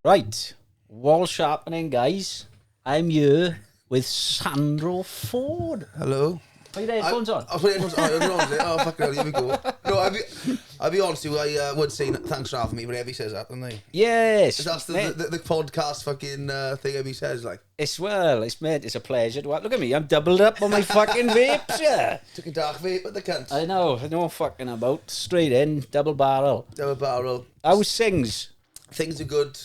Right, wall sharpening, guys. I'm here with Sandro Ford. Hello. Are your headphones on? I'll put headphones on. Oh, fucking hell, here we go. No, I'll be honest with you, I would say thanks for having me, but Evie says that, doesn't he? Yes. That's the podcast fucking thing Evie says, like. It's a pleasure to look at me. I'm doubled up on my fucking vapes, yeah. Took a dark vape at the cunt. I know, no fucking about. Straight in, double barrel. Double barrel. How's things? Things are good.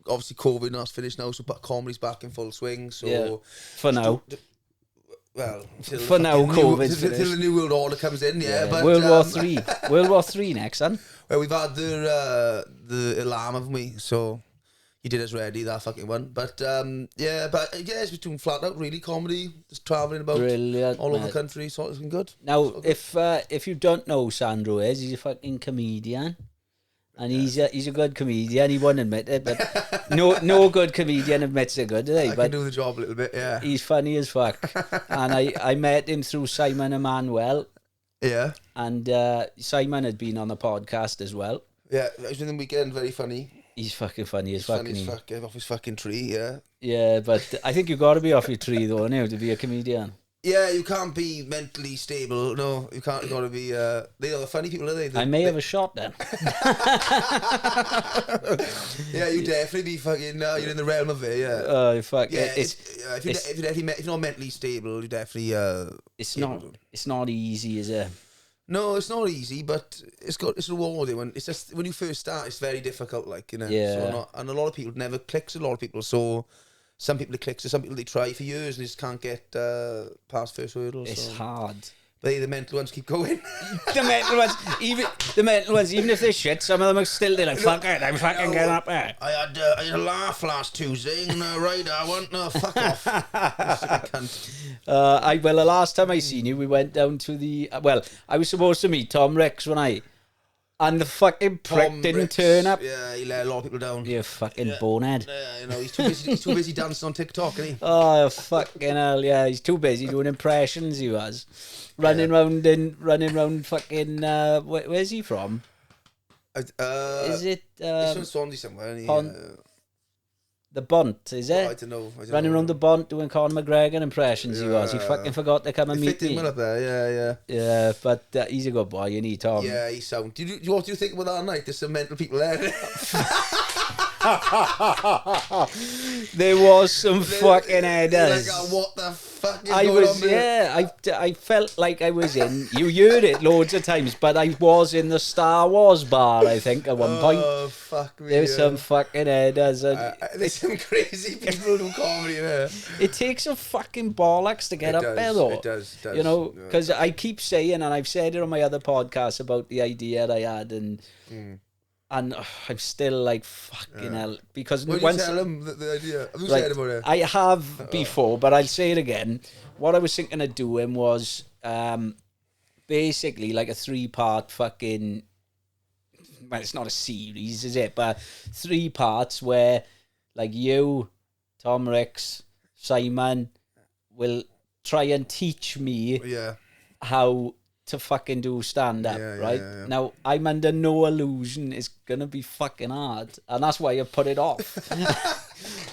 Obviously COVID now's finished now, so comedy's back in full swing. So Yeah. For now. Well, for now, COVID's till the new world order comes in, yeah. But World War Three. World War Three next, son. Well, we've had the alarm, haven't we? So you did us ready, that fucking one. But it's been doing flat out, really, comedy, just travelling about all over the country, so it's been good. Now, if you don't know Sandro he's a fucking comedian. And he's a good comedian. He won't admit it, but no good comedian admits they're good, do they? I can do the job a little bit, yeah. He's funny as fuck. And I met him through Simon Emmanuel. Yeah. And Simon had been on the podcast as well. Yeah, it was in the weekend, very funny. He's fucking funny as fuck. Funny as fuck, off his fucking tree, yeah. Yeah, but I think you've got to be off your tree though, now, to be a comedian. Yeah, you can't be mentally stable. No, you can't. You got to be. They are the funny people, are they? I may have a shot then. Yeah, you definitely be fucking. You're in the realm of it. Yeah. Oh fuck! Yeah, if you're not mentally stable, you definitely. It's not easy, is it? No, it's not easy, but it's rewarding. When it's just when you first start, it's very difficult. Like, you know. Yeah. And a lot of people never clicks. A lot of people so. Some people it clicks, some people they try for years and they just can't get past first hurdle. It's hard. But the mental ones keep going. The mental ones, even if they're shit, some of them are still there like, fuck it, I'm fucking getting up there. I had a laugh last Tuesday and I want fuck off. Well, the last time I seen you, we went down to I was supposed to meet Tom Ricks and the fucking prick didn't turn up. Yeah, he let a lot of people down. You fucking bonehead. Yeah, you know, he's too busy dancing on TikTok, isn't he? Oh, fucking hell, yeah. He's too busy doing impressions, he was. Running round fucking... where's he from? Is it... he's from Swansea somewhere, the Bont, is it? I don't know. Running around the Bont doing Conor McGregor impressions, he was. He fucking forgot to come and meet me. Well up there, yeah. Yeah, but he's a good boy, you need Tom. Yeah, he's sound. What do you think about that night? There's some mental people there. There was some fucking headers. Like, what the fuck is going on here? I felt like I was in. You heard it loads of times, but I was in the Star Wars bar, I think, at one point. Oh, fuck me. There was some fucking headers. There's some crazy people who comedy there. It takes some fucking bollocks to get up there, though. It does. You know, because I keep saying, and I've said it on my other podcasts about the idea that I had, and I'm still like, fucking hell. Because when you tell them the idea, have you said about it? I have before, but I'll say it again. What I was thinking of doing was basically like a 3-part fucking... Well, it's not a series, is it? But 3 parts where, like, you, Tom Ricks, Simon will try and teach me how to fucking do stand-up, right? Yeah. Now, I'm under no illusion it's going to be fucking hard, and that's why I put it off.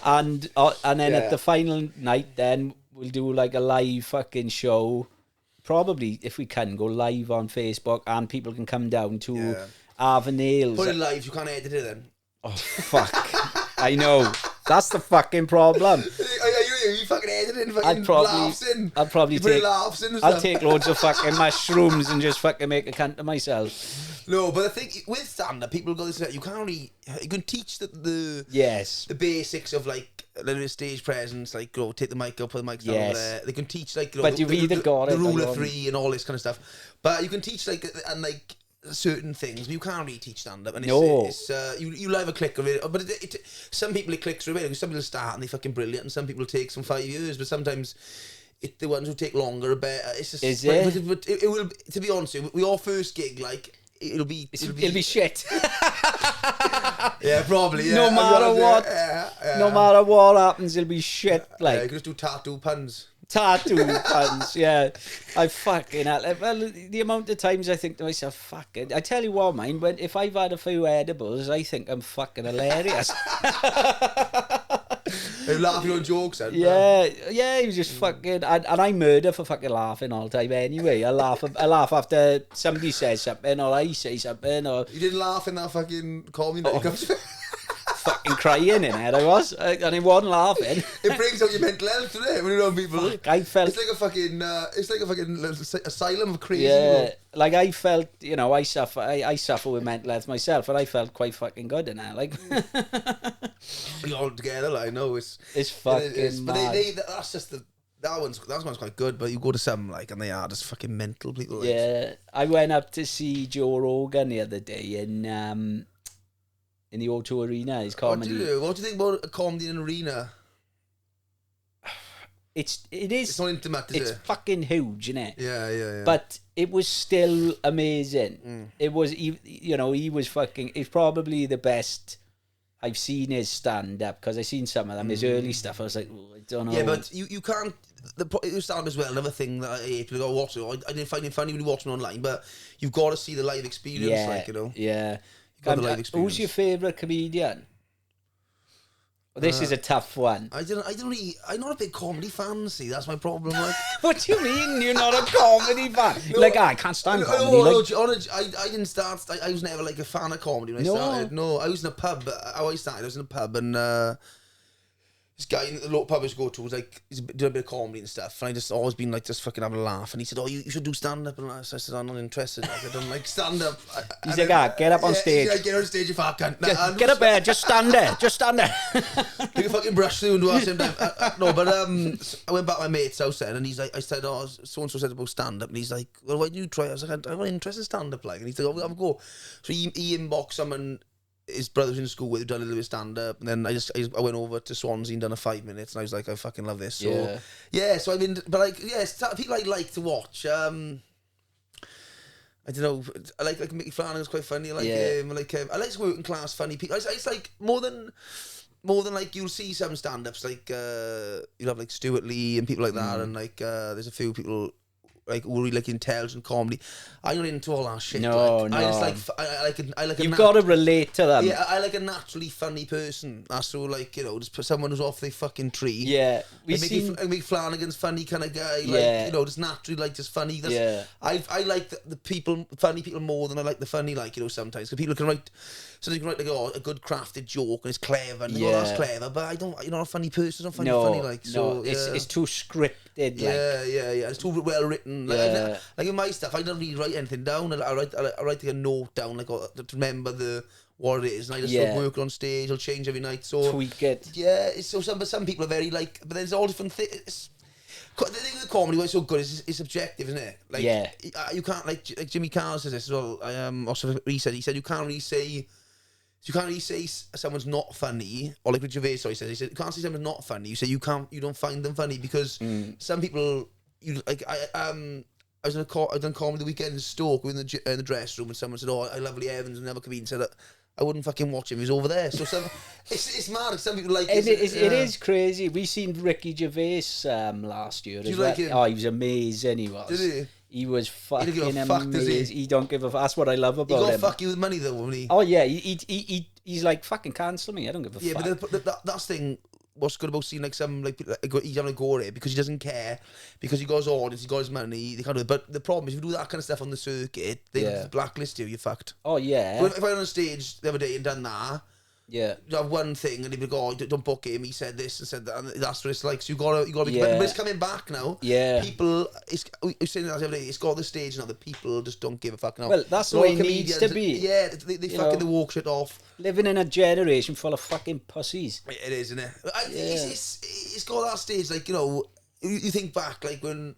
and then at the final night, then, we'll do, like, a live fucking show. Probably, if we can, go live on Facebook, and people can come down to Avonales. Put it live, you can't edit it then. Oh, fuck. I know. That's the fucking problem. You fucking editing fucking laughs in. I'll probably take laughs in and I'll stuff. take loads of fucking mushrooms and just fucking make a cunt of myself. No, but I think with stand-up, people go this. You can't really. You can teach the basics of like a little bit of stage presence, like take the mic up, put the mic down there. They can teach like but you've either got the rule of 3 and all this kind of stuff. But you can teach like certain things, but you can't really teach stand-up. And you'll have a click of it. But some people it clicks right away. Some people start and they're fucking brilliant, and some people take some 5 years. But sometimes the ones who take longer are better. It's just, but it will. To be honest, with your first gig, like it'll be shit. Yeah, probably. No matter what. No matter what happens, it'll be shit. Like you can just do tattoo puns. Tattoo puns, yeah. I fucking hell. Well, the amount of times I think to myself, fuck it. I tell you what, mine, if I've had a few edibles, I think I'm fucking hilarious. They're laughing on jokes, then. Yeah, he was just fucking, and I murder for fucking laughing all the time anyway. I laugh after somebody says something, or I say something, or... You didn't laugh in that fucking comedy night? Fucking crying in it, I was, and I wasn't laughing. It brings out your mental health, doesn't it? When you're around people. Fuck, I felt... It's like a fucking asylum of crazy Yeah, people. like I felt, I suffer with mental health myself, and I felt quite fucking good in that, like... We're all together, like, I know, it's fucking but mad. that's just that one's quite good, but you go to some, like, and they are just fucking mental people. Like. Yeah, I went up to see Joe Rogan the other day in the O2 Arena, his comedy. What do you think about a comedy in an arena? It's not intimate, is it's it? fucking huge, isn't it? Yeah. But it was still amazing. It was, he was fucking, it's probably the best I've seen his stand-up, because I've seen some of them, his early stuff. I was like, I don't know. Yeah, but you can't, the stand-up as well, another thing that I hate, people go, watch it. I didn't find it funny when you watch it online, but you've got to see the live experience, Yeah. The live experience. Who's your favourite comedian? This is a tough one. I'm not a big comedy fan, see, that's my problem. Like. What do you mean you're not a comedy fan? No, I can't stand comedy. I didn't start, I was never like a fan of comedy when I started. No, I was in a pub, how I started, I was in a pub, and this guy in the local pub I used to go to was like, he's doing a bit of comedy and stuff, and I just always been like, just fucking having a laugh, and he said, you should do stand-up, and I said, I'm not interested, like, I don't like stand-up. He's like, get up on stage. He's like, get on stage, you fat cunt. Get up there, just stand there. You can fucking brush through and do that same time. No, but I went back to my mate's house then, and he's like, I said, so-and-so said about stand-up, and he's like, well, why don't you try it? I was like, I'm not interested in stand-up, like, and he's like, have a go. So he inboxed someone his brother was in school with, who done a little bit of stand-up, and then I went over to Swansea and done a 5 minutes, and I was like, I fucking love this. So so I mean, but like, people I like to watch. I don't know. I like Mickey Flanagan's quite funny. I like him. I like working class funny people. It's like more than like, you'll see some stand-ups like you'll have like Stuart Lee and people like that, and like there's a few people like who really like intelligent comedy. I'm not into all that shit. No. I just I like. You've got to relate to them. Yeah, I like a naturally funny person. That's so, like, just put someone who's off their fucking tree. Yeah, Mickey Flanagan's funny kind of guy. Like, just naturally like just funny. I like the people, funny people more than I like the funny. Like, sometimes because people can write. So they can write like a good crafted joke and it's clever and that's clever. But I don't. You're not a funny person. I don't find you funny. Like, so it's too scripted. Yeah. It's too well written. Like in my stuff, I don't really write anything down. I write like a note down, like to remember what it is, and I just work on stage. I'll change every night. So tweak it. Yeah. So some people are very like, but there's all different things. The thing with comedy, what's so good is it's subjective, isn't it? Like, you can't like Jimmy Carr says this as well. Also he said you can't really say someone's not funny, or like Richard Gervais, he said you can't say someone's not funny. You say you don't find them funny because some people I've done comedy the weekend in Stoke in the dressing room, and someone said, I love Lee Evans, and never come in, and said I wouldn't fucking watch him, he's over there. So it's mad. Some people like it. It is crazy. We seen Ricky Gervais last year. Did you like him? Oh, he was amazing. He was. Did he? He was fucking amazing. He don't give a fuck. That's what I love about him. He got fuck you with money though, won't he? Oh yeah, he's like, fucking cancel me. I don't give a fuck. Yeah, but that's the thing. What's good about seeing like some like he's having a go at it because he doesn't care, because he got his audience, he got his money, they can't do it. But the problem is if you do that kind of stuff on the circuit, they blacklist you're fucked. Oh yeah. Well, if I went on stage the other day and done that, you have one thing and they'd go, don't book him, he said this and said that, and that's what it's like. So you gotta be but it's coming back now. Yeah. People, I was saying that the other day, it's got the stage now that people just don't give a fuck now. Well, that's the way it needs to be. Yeah, they fucking the walk shit off. Living in a generation full of fucking pussies. It is, isn't it? It's got that stage, like, you think back, like when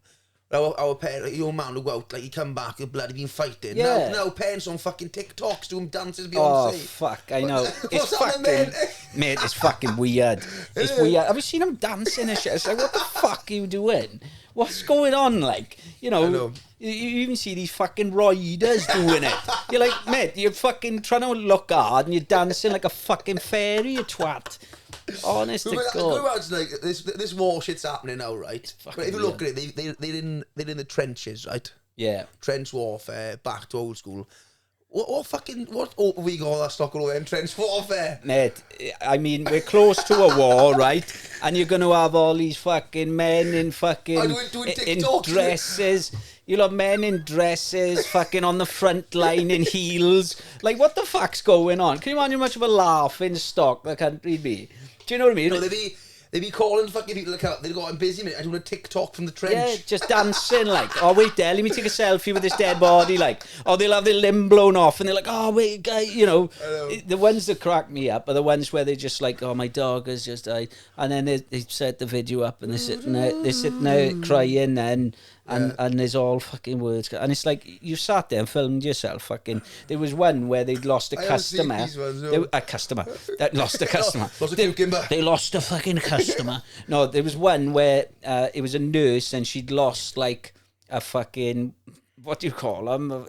our parents, like, your man would go out, like, he come back, you're bloody been fighting. Yeah. Now parents on fucking TikToks doing dances, Beyonce. Oh, fuck, I know. It's fucking, mate, it's fucking weird. It's weird. Have you seen him dancing and shit? It's like, what the fuck are you doing? What's going on? Like, I know. You even see these fucking riders doing it. You're like, mate, you're fucking trying to look hard and you're dancing like a fucking fairy, you twat. Honest to Go God. around, like this war shit's happening now, right? But if you look at it, they're in the trenches, right? Yeah. Trench warfare, back to old school. What hope have we got that's not going to end trench warfare? Mate, I mean, we're close to a war, right? And you're going to have all these fucking men in fucking in dresses. You'll have men in dresses, fucking on the front line in heels. Like, what the fuck's going on? Can you imagine how much of a laughing stock the country be? Do you know what I mean? No, they'd be calling fucking people to come. They'd go, I'm busy, mate. I doing a TikTok from the trench. Yeah, just dancing, like, oh, wait there, let me take a selfie with this dead body, like, or they'll have their limb blown off, and they're like, oh, wait, guy, you know. The ones that crack me up are the ones where they're just like, oh, my dog has just died, and then they set the video up, and they're sitting there crying, and there's all fucking words, and it's like, you sat there and filmed yourself, fucking, there was one where they'd lost a customer, that lost a customer, they lost a fucking customer. No, there was one where it was a nurse and she'd lost like a fucking, what do you call them? A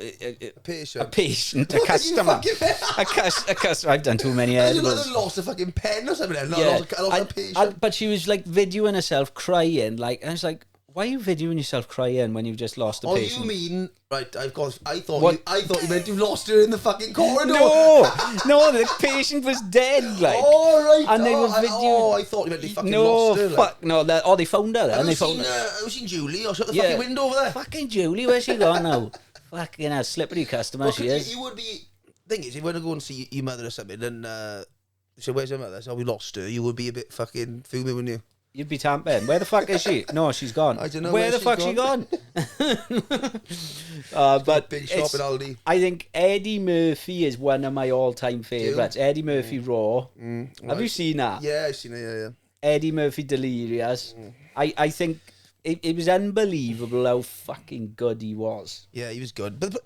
patient, a customer. a customer. I've done too many edibles. You lost a fucking pen or something. Yeah. Lost a patient. But she was like videoing herself crying, like, and I was like, why are you videoing yourself crying when you've just lost a patient? Oh, you mean, right, I thought you meant you lost her in the fucking corridor. No, the patient was dead, like. Oh, right. And they were videoing. I thought you meant they fucking lost her. Fuck, no, they found her. Have you seen Julie? Or shut the fucking window over there. Fucking Julie, where's she gone now? Fucking a slippery customer she is. You would be, thing is, if you were to go and see your mother or something, and say, where's your mother? So we lost her. You would be a bit fucking fuming, wouldn't you? You'd be tamping. Where the fuck is she? No, she's gone. I don't know where the fuck's she gone? But big shop in Aldi. I think Eddie Murphy is one of my all-time favourites. Eddie Murphy Raw. Have you seen that? Yeah, I've seen it. Yeah. Eddie Murphy Delirious. I think it was unbelievable how fucking good he was. Yeah, he was good. But the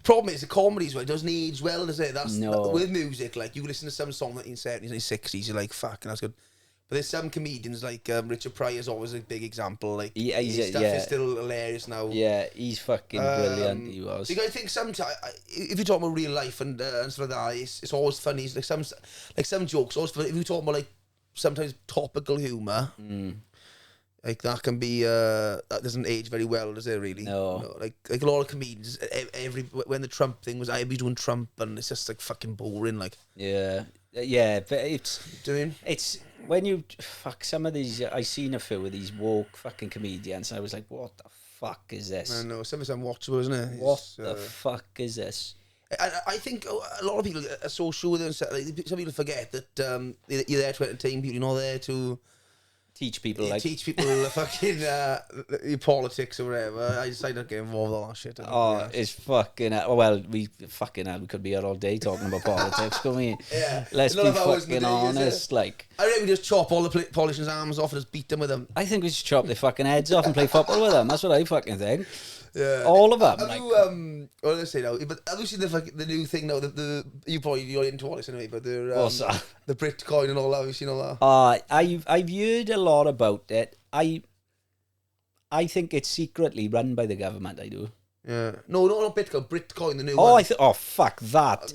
problem is the comedies, right? It doesn't age well, does it? With music, like you listen to some song in the 1970s and 60s, you're like, fucking, that's good. But there's some comedians like Richard Pryor's always a big example. Like his stuff is still hilarious now. Yeah, he's fucking brilliant. He was. Because I think sometimes if you talk about real life and stuff like that, it's always funny. It's like some jokes. Always funny. If you talk about like sometimes topical humour, like that can be that doesn't age very well, does it? Really? No. Like a lot of comedians. When the Trump thing was, I'd be doing Trump, and it's just like fucking boring. Like yeah, but it's. When you some of these, I seen a few of these woke fucking comedians, and I was like, "What the fuck is this?" I know some of it's unwatchable, isn't it? What the fuck is this? I think a lot of people are so sure with themselves. Like, some people forget that you're there to entertain people. You're not there to teach people fucking your politics or whatever. I decided not to get involved with all that shit. It's fucking well, we could be here all day talking about politics, couldn't we? Yeah. Let's be fucking honest. Like, I reckon we just chop all the politicians' arms off and just beat them with them. I think we should chop their fucking heads off and play football with them. That's what I fucking think. Yeah, all of them. Have you what did I say now? But have you seen the new thing now? You're into all this anyway. But the Bitcoin and all that. Have you seen all that? I've heard a lot about it. I think it's secretly run by the government. I do. Yeah. No, not Bitcoin. Bitcoin, the new one. Fuck that.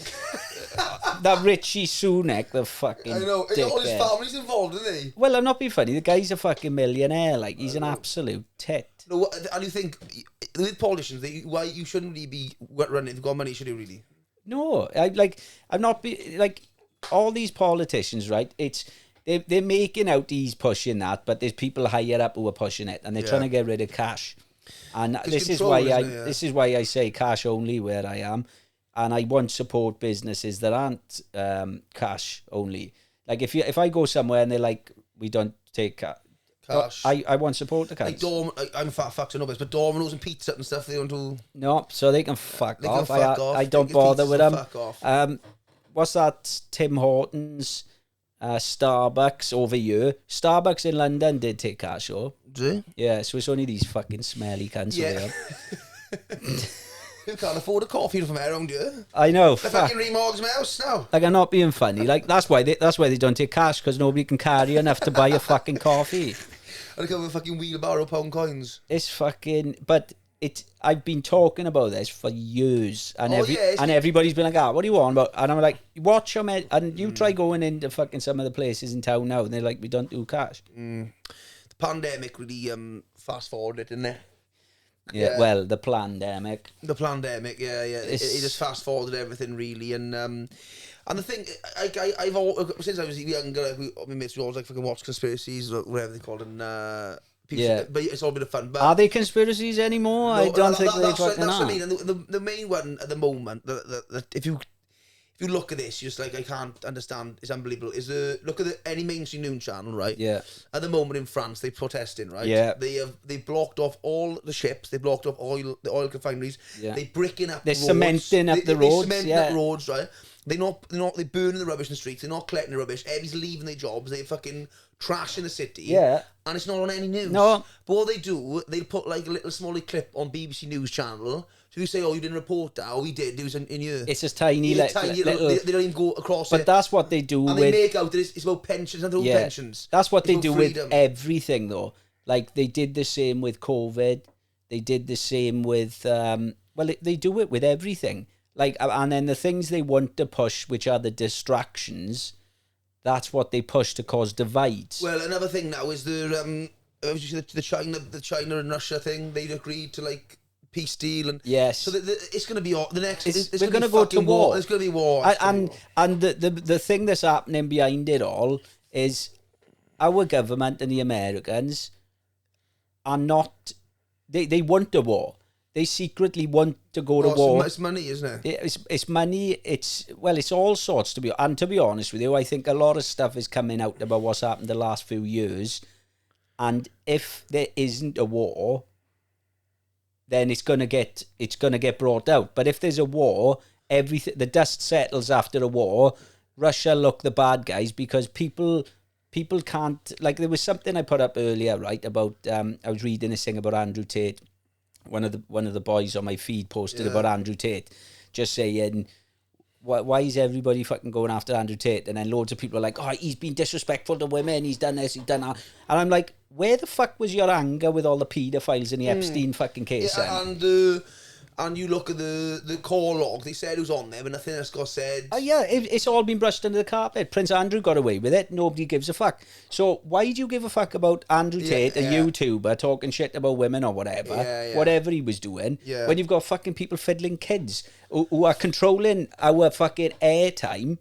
That Richie Sunak, the fucking. I know. All his family's involved, isn't he? Well, I'm not being funny. The guy's a fucking millionaire. Like, he's an absolute tit. No, and you think with politicians, why you shouldn't really be running if you've got money? Should you really? No, I'm not all these politicians, right? They're making out he's pushing that, but there's people higher up who are pushing it, and they're trying to get rid of cash. And this is why I say cash only where I am, and I won't support businesses that aren't cash only. Like if I go somewhere and they're like, we don't take cash. I won't support the cunts. I'm fat fucks and numbers, but Domino's and Pizza and stuff, they don't do. No, so they can fuck off. I don't bother with them. What's that? Tim Hortons, Starbucks over here. Starbucks in London did take cash, though. Do they? Yeah, so it's only these fucking smelly cunts over here. Who can't afford a coffee from around here? I know. The fucking remortgage my house now. Like, I'm not being funny. Like, that's why they don't take cash, because nobody can carry enough to buy a fucking coffee. And they come with fucking wheelbarrow pound coins. It's fucking... But I've been talking about this for years, and and everybody's been like, what do you want about? And I'm like, watch them, and you try going into fucking some of the places in town now, and they're like, we don't do cash. The pandemic really fast forwarded, didn't it? Yeah, well, the pandemic. The pandemic, yeah. It just fast forwarded everything really, and the thing, I've always, since I was younger, my mates would always like fucking watch conspiracies or whatever they called them, and but it's all a bit of fun. But are they conspiracies anymore? No, I don't think they're fucking that's what I mean. And the main one at the moment, that if you look at this, you're just like, I can't understand. It's unbelievable. Look at any mainstream news channel, right? Yeah. At the moment in France, they're protesting, right? Yeah. They blocked off all the ships. They blocked off the oil refineries. Yeah. They're bricking up. They're cementing up the roads. They're cementing up roads, right? They're burning the rubbish in the streets. They're not collecting the rubbish. Everybody's leaving their jobs. They're fucking trashing the city. Yeah. And it's not on any news. No. But what they do, they put like a little small clip on BBC News channel. So you say, oh, you didn't report that. Oh, we did. It was in here. It's just tiny, little... They don't even go across it. But that's what they do and with... And they make out that it's about pensions and their own pensions. That's what they do with everything, though. Like, they did the same with COVID. They did the same with... they do it with everything. Like, and then the things they want to push, which are the distractions, that's what they push to cause divides. Well, another thing now is the China and Russia thing. They'd agreed to, like... peace deal, and yes, so it's going to be the next. We're going to go to war. There's going to be war, and the thing that's happening behind it all is our government and the Americans are not. They want a war. They secretly want to go to war. It's money, isn't it? It's money. It's all sorts to be. And to be honest with you, I think a lot of stuff is coming out about what's happened the last few years, and if there isn't a war, then it's gonna get brought out. But if there's a war, the dust settles after a war. Russia look the bad guys because people can't, like, there was something I put up earlier, right, about I was reading this thing about Andrew Tate. One of the boys on my feed posted about Andrew Tate, just saying, why is everybody fucking going after Andrew Tate? And then loads of people are like, oh, he's been disrespectful to women, he's done this, he's done that. And I'm like, where the fuck was your anger with all the paedophiles in the Epstein fucking case? Yeah, and you look at the call log, they said who's on there, but nothing else got said. Oh yeah, it's all been brushed under the carpet. Prince Andrew got away with it. Nobody gives a fuck. So why do you give a fuck about Andrew Tate, a YouTuber, talking shit about women or whatever, whatever he was doing, when you've got fucking people fiddling kids who are controlling our fucking airtime?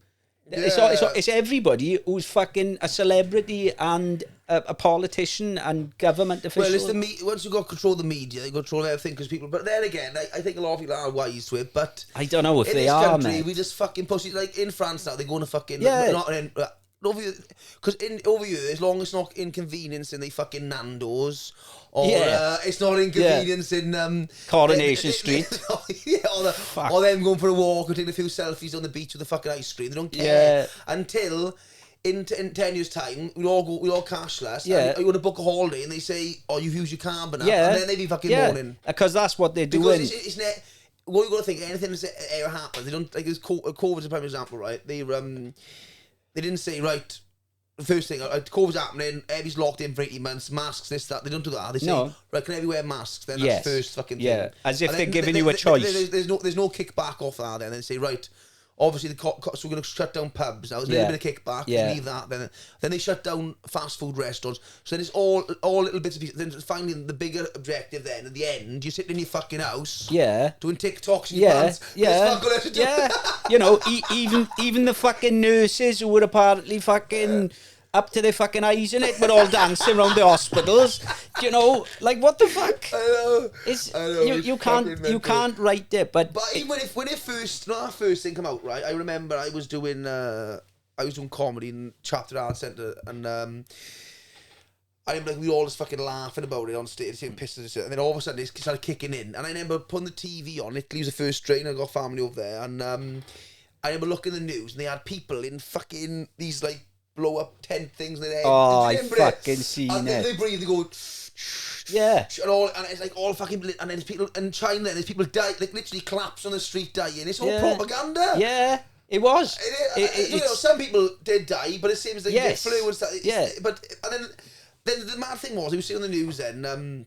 It's everybody who's fucking a celebrity and a politician and government official. Well, it's once you've got control of the media, you control everything because people. But then again, I think a lot of people are wise to it. But I don't know if they are. In this country, mate. we just fucking push it. Like in France now, they're going to fucking because over here, as long as it's not inconveniencing the fucking Nando's. Or it's not inconvenience in Coronation Street. Or them going for a walk or taking a few selfies on the beach with the fucking ice cream. They don't care until in 10 years' time we all cashless. Yeah. And you want to book a holiday and they say, "Oh, you've used your card now," and then they be fucking moaning because that's what they're doing. Because it's not. What you got to think? Anything that's ever happens, they don't like. COVID's a prime example, right? They didn't say right. The first thing, COVID's happening, everybody's locked in for 18 months, masks, this, that. They don't do that. They say, right, can everybody wear masks? Then that's the first fucking thing. Yeah, as if they're giving you a choice. There's no kickback off that then. They say, right, obviously, so we're going to shut down pubs. Now, there's a little bit of kickback. You leave that. Then they shut down fast food restaurants. So then it's all little bits of pieces. Then finally, the bigger objective then, at the end, you're sitting in your fucking house. Yeah. Doing TikToks in your pants. Yeah. You know, even the fucking nurses who were apparently fucking up to their fucking eyes in it, were all dancing around the hospitals. You know, like what the fuck? I know. You can't write it, but even when it first, not that first thing come out, right? I remember I was doing comedy in Chapter Art Centre, and I remember like we were all just fucking laughing about it on stage, saying pisses, and then all of a sudden it started kicking in, and I remember putting the TV on. Italy was the first strain. I got family over there, and I remember looking at the news, and they had people in fucking these like blow up tent things in their head. Oh, I fucking seen it. And they breathe, they go. Yeah. And it's like all fucking, and then there's people in China, there's people die, like literally collapse on the street dying. It's all propaganda. Yeah, it was. Some people did die, but it seems like yes. the flu and stuff. Yeah. But and then the mad thing was, he was seeing on the news then,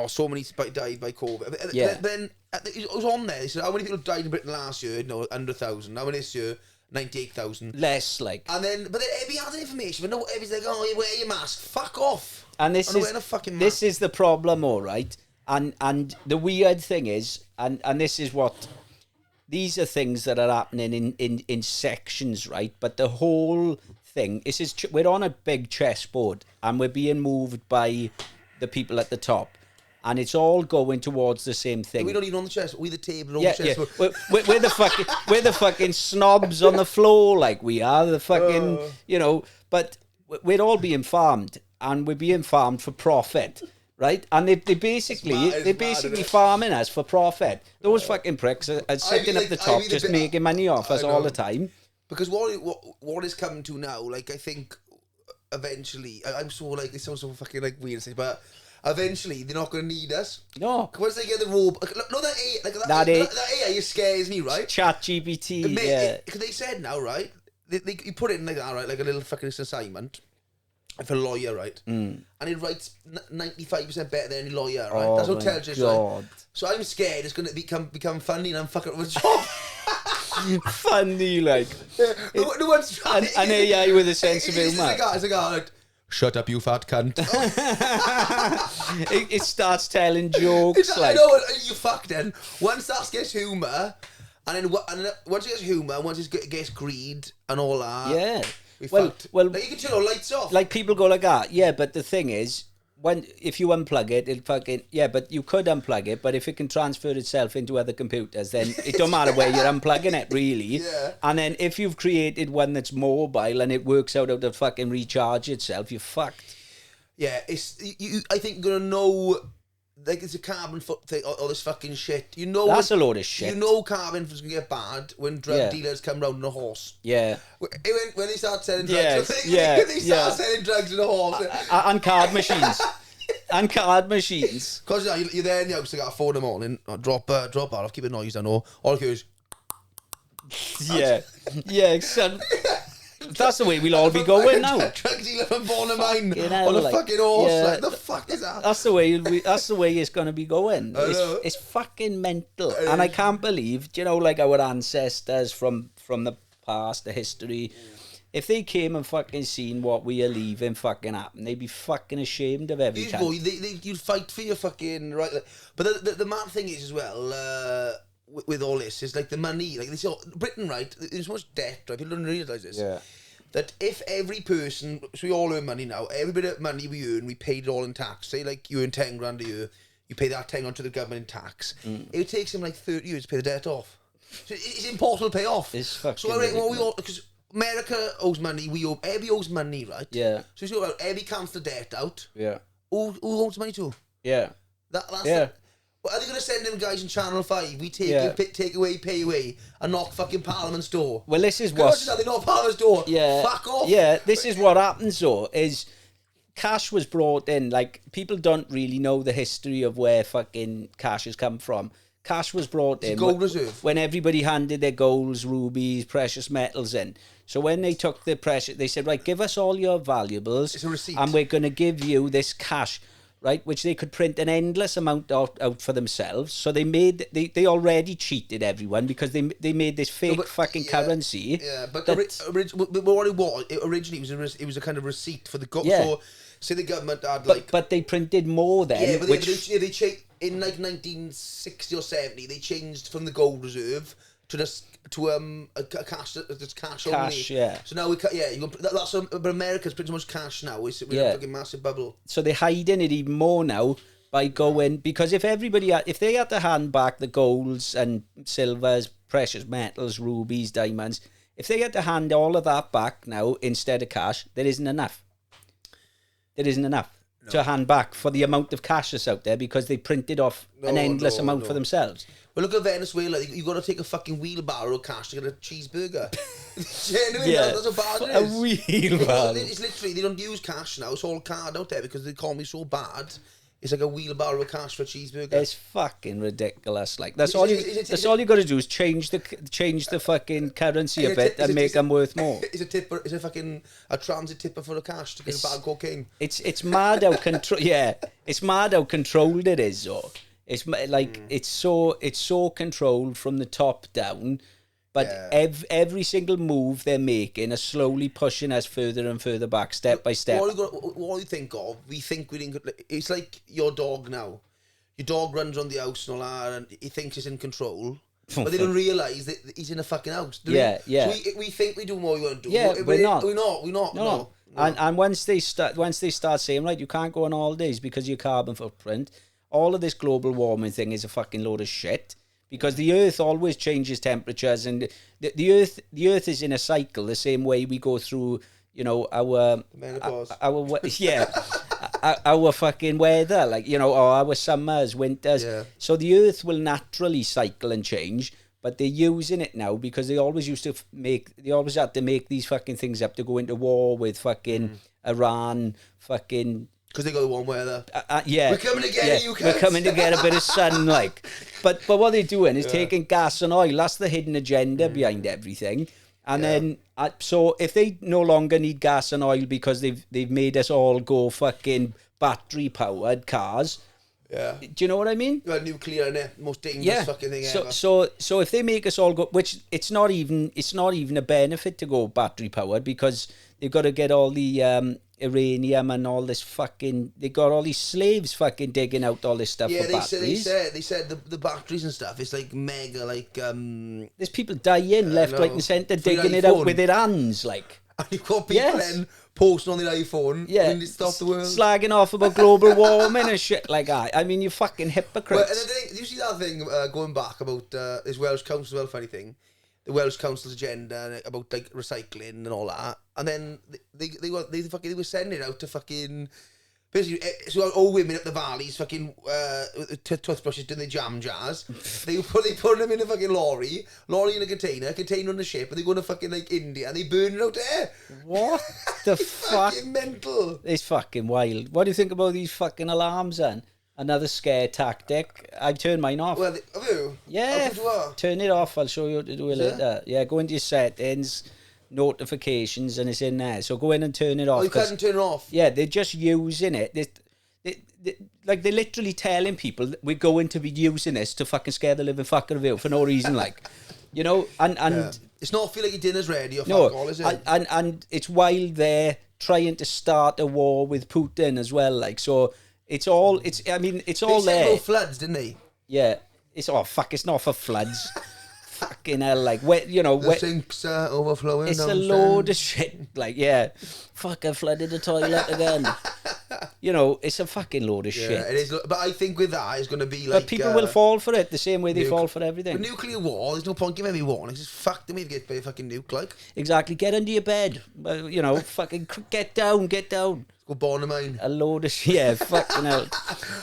so many died by COVID. Yeah. Then it was on there. They said, how many people died in Britain last year? No, under 1,000. How many this year? 98,000. Less, like. And then, but then every other information, but no, everybody's like, oh, you wear your mask. Fuck off. And this is the problem, all right. And the weird thing is, and this is what, these are things that are happening in sections, right? But the whole thing, we're on a big chessboard and we're being moved by the people at the top. And it's all going towards the same thing. We're not even on the chess. We're the table on the chessboard. Yeah. We're the fucking snobs on the floor, like we are. The fucking, but we're all being farmed. And we're being farmed for profit. Right, and they basically farming us for profit. Those fucking pricks are sitting at the top, just making money off us all the time. Because what is coming to now, like I think, eventually, I'm so like it sounds so fucking like weird to say, but eventually they're not going to need us. No, once they get the robot, no, that AI scares me, right? ChatGPT, yeah. Because they said now, right? You put it in like that, right? Like a little fucking assignment. For a lawyer, right? And it writes 95% better than any lawyer, right? That's what tells you, right? So I'm scared it's going to become funny and I'm fucking with a job. Funny, like. No one's trying. An AI with a sense of humour. It's a guy like, shut up, you fat cunt. It starts telling jokes. I know, you fuck then. Once that gets humour, and then once it gets humour, once it gets greed and all that. Yeah. Well, like you can turn all lights off. Like people go like that, yeah. But the thing is, if you unplug it, it'll fucking But you could unplug it, but if it can transfer itself into other computers, then it don't matter where you're unplugging it, really. Yeah. And then if you've created one that's mobile and it works out how to fucking recharge itself, you're fucked. Yeah, I think you're gonna know. Like it's a carbon footprint or this fucking shit. That's a load of shit. You know carbon is gonna get bad when drug dealers come round on a horse. Yeah. When they start selling drugs. When they start selling drugs on a horse. And card machines. And card machines. Because you're there in the house, I got a phone in the morning, I drop out, I'll keep a noise down, all I hear is... Yeah. Yeah, so that's the way we'll all be going now. Drug dealer from Bournemouth on a fucking horse. Yeah, like, the fuck is that? That's the way it's going to be going. It's fucking mental. And I can't believe, like our ancestors from the past, the history, if they came and fucking seen what we are leaving fucking happen, they'd be fucking ashamed of everything. You'd fight for your fucking right. But the mad thing is as well, with all this, is like the money. Like this, Britain, right? There's so much debt, right? People don't realise this. Yeah. That if every person, so we all earn money now, every bit of money we earn, we paid it all in tax. Say like you earn 10 grand a year, you pay that 10 grand to the government in tax. It takes them like 30 years to pay the debt off. So it's impossible to pay off. It's fucking so I reckon what we all, because America owes money, everybody owes money, right? Yeah. So you see, everybody cancels the debt out. Yeah. Who owes money to? Yeah. That's are they going to send them guys in Channel 5? We take away, pay away, and knock fucking Parliament's door. Well, this is what... They knock Parliament's door. Yeah. Fuck off. Yeah, this is what happens, though, is cash was brought in. Like, people don't really know the history of where fucking cash has come from. Cash was brought in... gold reserve. When everybody handed their golds, rubies, precious metals in. So when they took the precious... They said, right, give us all your valuables. It's a receipt. And we're going to give you this cash... Right, which they could print an endless amount out for themselves. So they already cheated everyone because they made this fake currency. Yeah, but what it was, originally it was a kind of receipt for the So say the government had but they printed more then. Yeah, but they changed in like 1960 or 70. They changed from the gold reserve to a cash that's cash only. Yeah. So now but America's pretty much cash now. It's a fucking massive bubble. So they're hiding it even more now by going, because if they had to hand back the golds and silvers, precious metals, rubies, diamonds, if they had to hand all of that back now instead of cash, there isn't enough. To hand back for the amount of cash that's out there because they printed off an endless amount for themselves. Well, look at Venezuela. You got to take a fucking wheelbarrow of cash to get a cheeseburger. That's how bad it is. A wheelbarrow. It's literally, they don't use cash now. It's all card out there because the economy's so bad. It's like a wheelbarrow of cash for a cheeseburger. It's fucking ridiculous. Like that's all you got to do is change the fucking currency a bit and make them worth more. Is a fucking a transit tipper full of cash to get a bag of cocaine? It's mad how it's mad how controlled it is. Though it's like it's so controlled from the top down. But every single move they're making is slowly pushing us further and further back, step by step. What do you think of? We think we didn't. It's like your dog now. Your dog runs around the house and all that, and he thinks he's in control. But they don't realise that he's in a fucking house. Yeah. So we think we do more we want to do. Yeah, we're not. We're not. No. And once they start saying, right, you can't go on holidays because of your carbon footprint, all of this global warming thing is a fucking load of shit. Because the Earth always changes temperatures, and the Earth is in a cycle the same way we go through, our menopause. Our fucking weather, like or our summers, winters. Yeah. So the Earth will naturally cycle and change, but they're using it now because they always had to make these fucking things up to go into war with fucking Iran, fucking. Because they got the warm weather. Yeah. We're coming to get you, We're coming to get a bit of sun, like. But what they're doing is taking gas and oil. That's the hidden agenda behind everything. And then, so if they no longer need gas and oil because they've made us all go fucking battery-powered cars. Yeah. Do you know what I mean? You got nuclear in it, most dangerous fucking thing ever. So if they make us all go, which it's not even a benefit to go battery-powered because they've got to get all the uranium and all this fucking. They got all these slaves fucking digging out all this stuff for batteries. They said the batteries and stuff. It's like mega like. There's people dying left, right, and centre digging it out with their hands, like. And you've got people then posting on their iPhone. Yeah, to stop the world, slagging off about global warming and shit like that. I mean, you fucking hypocrites. Well, and the thing, you see that thing going back about this Welsh Council, well, funny thing. The Welsh Council's agenda about like recycling and all that, and then they were sending it out to fucking basically so all women up the valleys fucking toothbrushes doing the jam jars. they put them in a fucking lorry in a container on the ship, and they go to fucking like India and they burn it out there. What the fuck? Fucking mental. It's fucking wild. What do you think about these fucking alarms then? Another scare tactic. I've turned mine off. Well, have you? Yeah. Turn it off. I'll show you how to do it later. Yeah, go into your settings, notifications, and it's in there. So go in and turn it off. Oh, you can't turn it off? Yeah, they're just using it. They're literally telling people we're going to be using this to fucking scare the living fucker of you for no reason, like. And it's not feel like your dinner's ready or fuck all, is it? And it's while they're trying to start a war with Putin as well, like, so... It's all there. They said about floods, didn't they? Yeah. It's not for floods. Fucking hell, like, the sinks overflowing. It's a load of shit. Like, yeah. Fuck, I flooded the toilet again. It's a fucking load of shit. It is. But I think with that, it's going to be like... But people will fall for it the same way they fall for everything. With nuclear war, there's no point giving me warnings. Just fuck them if you get a fucking nuke, like. Exactly. Get under your bed. Fucking get down. Go born of mine. A load of shit. Yeah, fucking hell.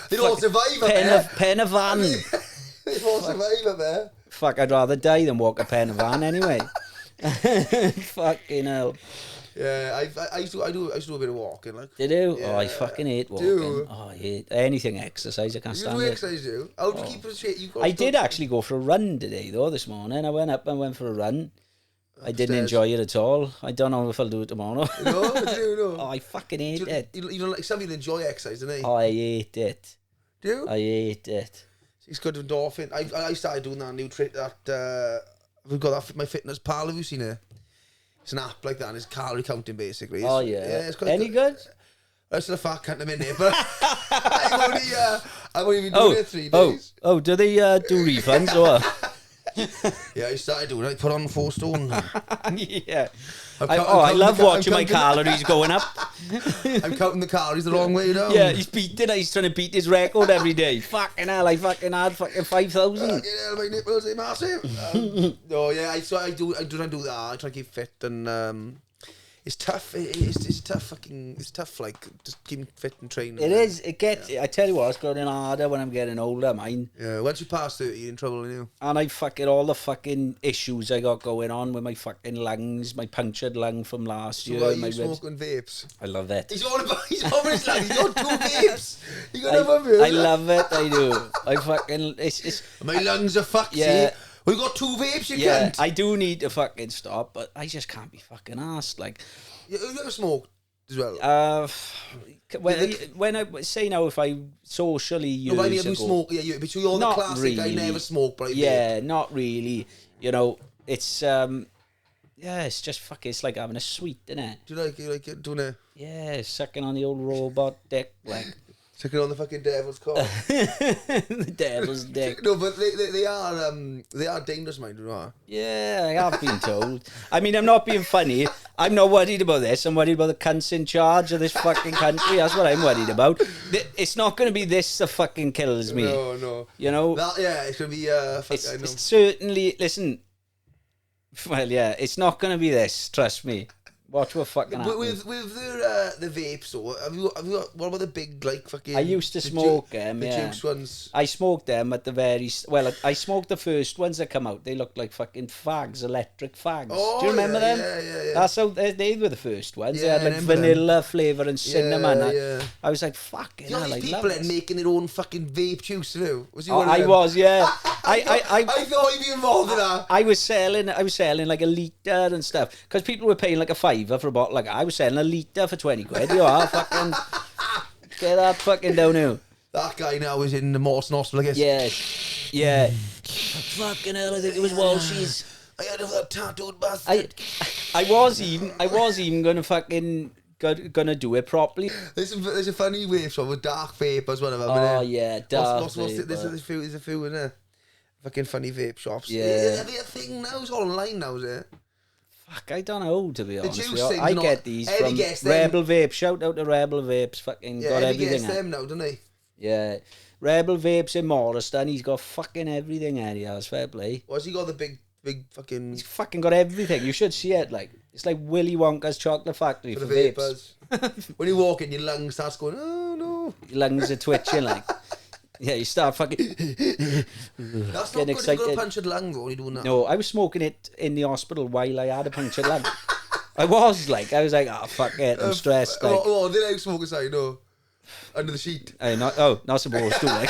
They'd all survive up there. Pen a van. They'd all survive up there. Fuck, I'd rather die than walk a pen a van anyway. Fucking hell. Yeah, I used to do a bit of walking, like. Did you? Yeah, Oh, I fucking hate walking. Oh, I hate anything exercise. I can't stand it. You do exercise, do? How do you keep it straight? I did actually go for a run today, though, this morning. I went up and went for a run. I didn't enjoy it at all. I don't know if I'll do it tomorrow. No. Oh, I fucking hate it. You don't like, some people enjoy exercise, don't they? Oh, I hate it. Do you? I hate it. It's good with endorphin. I started doing that new trick that we've got that My Fitness Pal. Have you seen it? It's an app like that, and it's calorie counting basically. Oh yeah. It's quite Any good? Rest of the fat can't have in there, but I've only been doing it 3 days. Oh, do they do refunds or? Yeah, I started doing it. I put on 4 stone. Yeah. I love watching my calories going up. I'm counting the calories the wrong way down. Yeah, he's trying to beat his record every day. Fucking hell, I fucking had 5,000. Fucking hell, my nipples are massive. No, yeah, I do that. I try to keep fit, and It's tough. It's tough. It's tough. Like just keeping fit and training. It is. It gets. I tell you what, it's getting harder when I'm getting older. Mine. Yeah. Once you pass 30, you're in trouble, aren't you? And I fucking all the fucking issues I got going on with my fucking lungs, my punctured lung from last year. So my you smoking vapes? I love it. He's all about his lung. He's got 2 vapes. You got have one. I love it. I do. I fucking. It's. My lungs are fucked. Yeah. See? We got 2 vapes. You yeah, can't. I do need to fucking stop, but I just can't be fucking arsed. Like. You ever smoked as well? When I say now, if I socially use, no, but I mean, smoke. Yeah, but you're the classic. Really. I never smoke, but yeah, not really. You know, it's yeah, it's just fucking. It's like having a sweet, isn't it? Do you like it, doing it? Yeah, sucking on the old robot dick, like. Sucking on the fucking devil's cock. The devil's dick. No, but they are dangerous, mind you know. Yeah, I have been told. I mean, I'm not being funny. I'm not worried about this. I'm worried about the cunts in charge of this fucking country. That's what I'm worried about. It's not going to be this that fucking kills me. No. You know? Yeah, it's going to be... it's certainly... Listen. Well, yeah, it's not going to be this. Trust me. Watch what fucking happens. With the vapes, though, have you got, what about the big, like, fucking... I used to smoke them, the yeah. juice ones. I smoked them at the very... Well, I smoked the first ones that come out. They looked like fucking fags, electric fags. Oh, do you remember them? Yeah. That's how they were the first ones. Yeah, they had like vanilla flavour and cinnamon. Yeah. I was like, fucking hell, I love people it. making their own fucking vape juice, too. Was you I was, yeah. I thought you'd be involved in that. I was selling like a litre and stuff. Because people were paying like a £5 for a bottle. Like, I was selling a litre for 20 quid. You are fucking... Get that fucking down here. That guy now is in the Morton Hospital, I guess. Yes. Yeah. Fucking hell, I think it was Walshy's. I had a tattooed bastard. I was even gonna fucking gonna do it properly. There's a funny vape shop with dark vape as well. Oh yeah, dark vape. There's a few in there. Fucking funny vape shops. Yeah. Is it a thing now? It's all online now, is it? Fuck, I don't know, to be honest with you. Things I get these from Rebel Vape. Shout out to Rebel Vapes. Fucking got everything. Yeah, he gets them now, doesn't he? Yeah. Rebel Vapes in Morriston. He's got fucking everything there, he has. Fair play. What's he got, the big fucking... He's fucking got everything. You should see it. Like, it's like Willy Wonka's chocolate factory for vapes. When you walk in, your lungs starts going, oh no. Your lungs are twitching, like... Yeah, you start fucking... That's not good if you've got a punctured lung, though, when you're doing that. No, I was smoking it in the hospital while I had a punctured lung. I was like, oh, fuck it, I'm stressed. Like, did I smoke inside? No. Under the sheet. Not supposed to, like.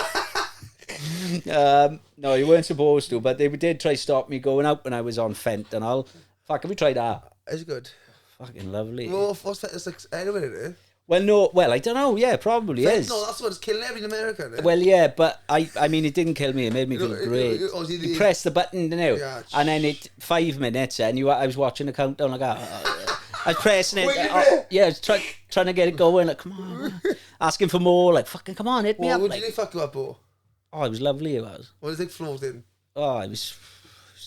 No, you weren't supposed to, but they did try to stop me going out when I was on fentanyl. Fuck, have we tried that? It's good. Fucking lovely. Well, what's that? It's like anyway, eh? Well, I don't know. Yeah, probably is. No, that's what's killing everyone in America. Eh? Well, yeah, but I mean, it didn't kill me. It made me feel great. You press the button, you know, and then 5 minutes, and I was watching the countdown like, I was pressing it. I was trying to get it going. Like, come on, asking for more. Like, fucking, come on, hit me up. What did they fuck you up for? Oh, it was lovely. It was. What is it floating? Oh, it was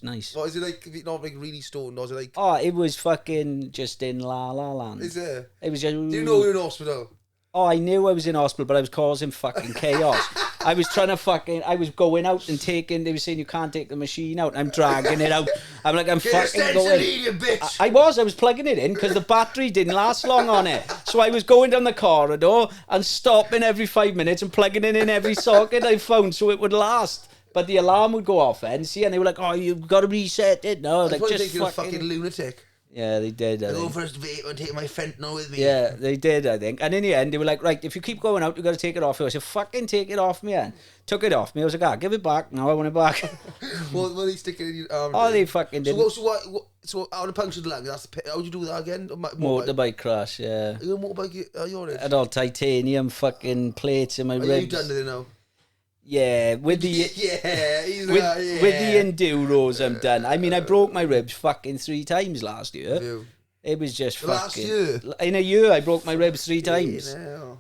nice. What is it like? Not like really stoned, or is it like? Oh, it was fucking just in La La Land. Is it? It was just. Do you know you're in hospital? Oh, I knew I was in hospital, but I was causing fucking chaos. I was trying to I was going out and they were saying you can't take the machine out. I'm dragging it out. I'm like, I'm fucking going. You bitch. I was plugging it in because the battery didn't last long on it. So I was going down the corridor and stopping every 5 minutes and plugging it in every socket I found so it would last. But the alarm would go off and they were like, oh, you've got to reset it. No, like, just you're a fucking lunatic. Yeah, they did. I go first vape and take my fentanyl with me. Yeah, they did, I think. And in the end, they were like, right, if you keep going out, you've got to take it off. I said, fucking take it off me, man. Took it off me. I was like, give it back. No, I want it back. Well, they stick it in your arm. Oh, they fucking did. So out of punctured lung, how'd you do that again? Motorbike crash, yeah. You're a motorbike, you're it. I had all titanium fucking plates in my ribs. Are you done with it now? Yeah, with the enduros, I'm done. I mean, I broke my ribs fucking 3 times last year. Yeah. It was just fucking... Last year? In a year, I broke my ribs 3 times.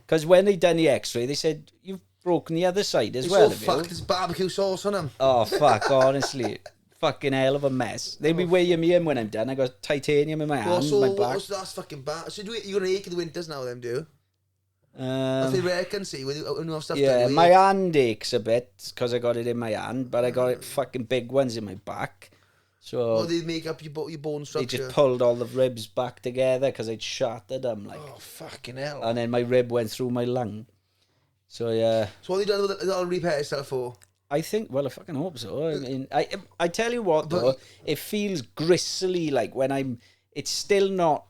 Because when they done the x-ray, they said, you've broken the other side as well. It's all fucked. There's barbecue sauce on them. Oh, fuck, honestly. Fucking hell of a mess. They'll be weighing me in when I'm done. I got titanium in my hand, my back. That's fucking bad. So you're going to ache in the winters now, them, do you? That's they reckon, see, when you have stuff yeah, my hand aches a bit because I got it in my hand, but I got it fucking big ones in my back. So they make up your bone structure. They just pulled all the ribs back together because I'd shattered them. Like, oh, fucking hell. And then my rib went through my lung. So, yeah. So what have you done with it? That'll repair itself for? I think, well, I fucking hope so. I mean, I tell you what, though, it feels gristly, like when it's still not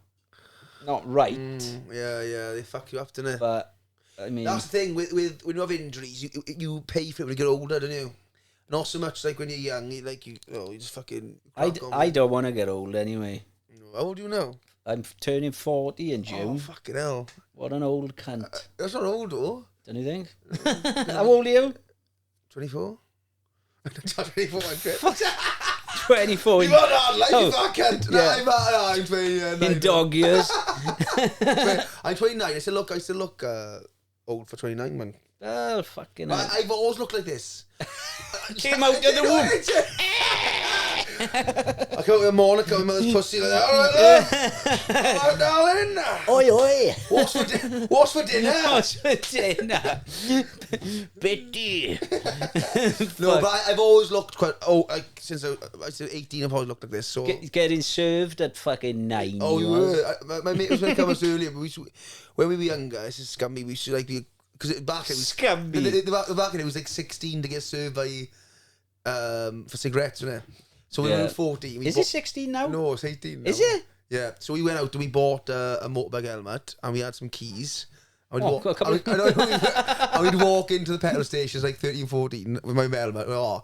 right. Yeah, they fuck you up, don't they? But, I mean... That's the thing, with when you have injuries, you pay for it when you get older, don't you? Not so much like when you're young, you just fucking... I don't want to get old anyway. How old do you know? I'm turning 40 in June. Oh, fucking hell. What an old cunt. That's not old, though. Don't you think? How old are you? 24? 24, I'm 24. You got hard life, you fucking... Yeah. I'm 29. In dog years. I'm 29. I still look old for 29, man. Oh, fucking hell. I've always looked like this. Came out of the womb. I come out with Monica with my mother's pussy like that. All right, darling. Oi, oi. What's for dinner? What's for dinner? Betty. No, but I've always looked quite... since I was 18, I've always looked like this. So Getting served at fucking 9. Oh, you were? My mate was going to come us earlier, but when we were younger, this is scummy, we used to be... Because back it was... Scummy. The back in it was like 16 to get served by... for cigarettes, wasn't it? So we were 14. Is it 16 now? No, it's 18 now. Is it? Yeah. So we went out and we bought a motorbike helmet and we had some keys. And we'd, we'd walk into the petrol stations like 13, 14 with my helmet. Can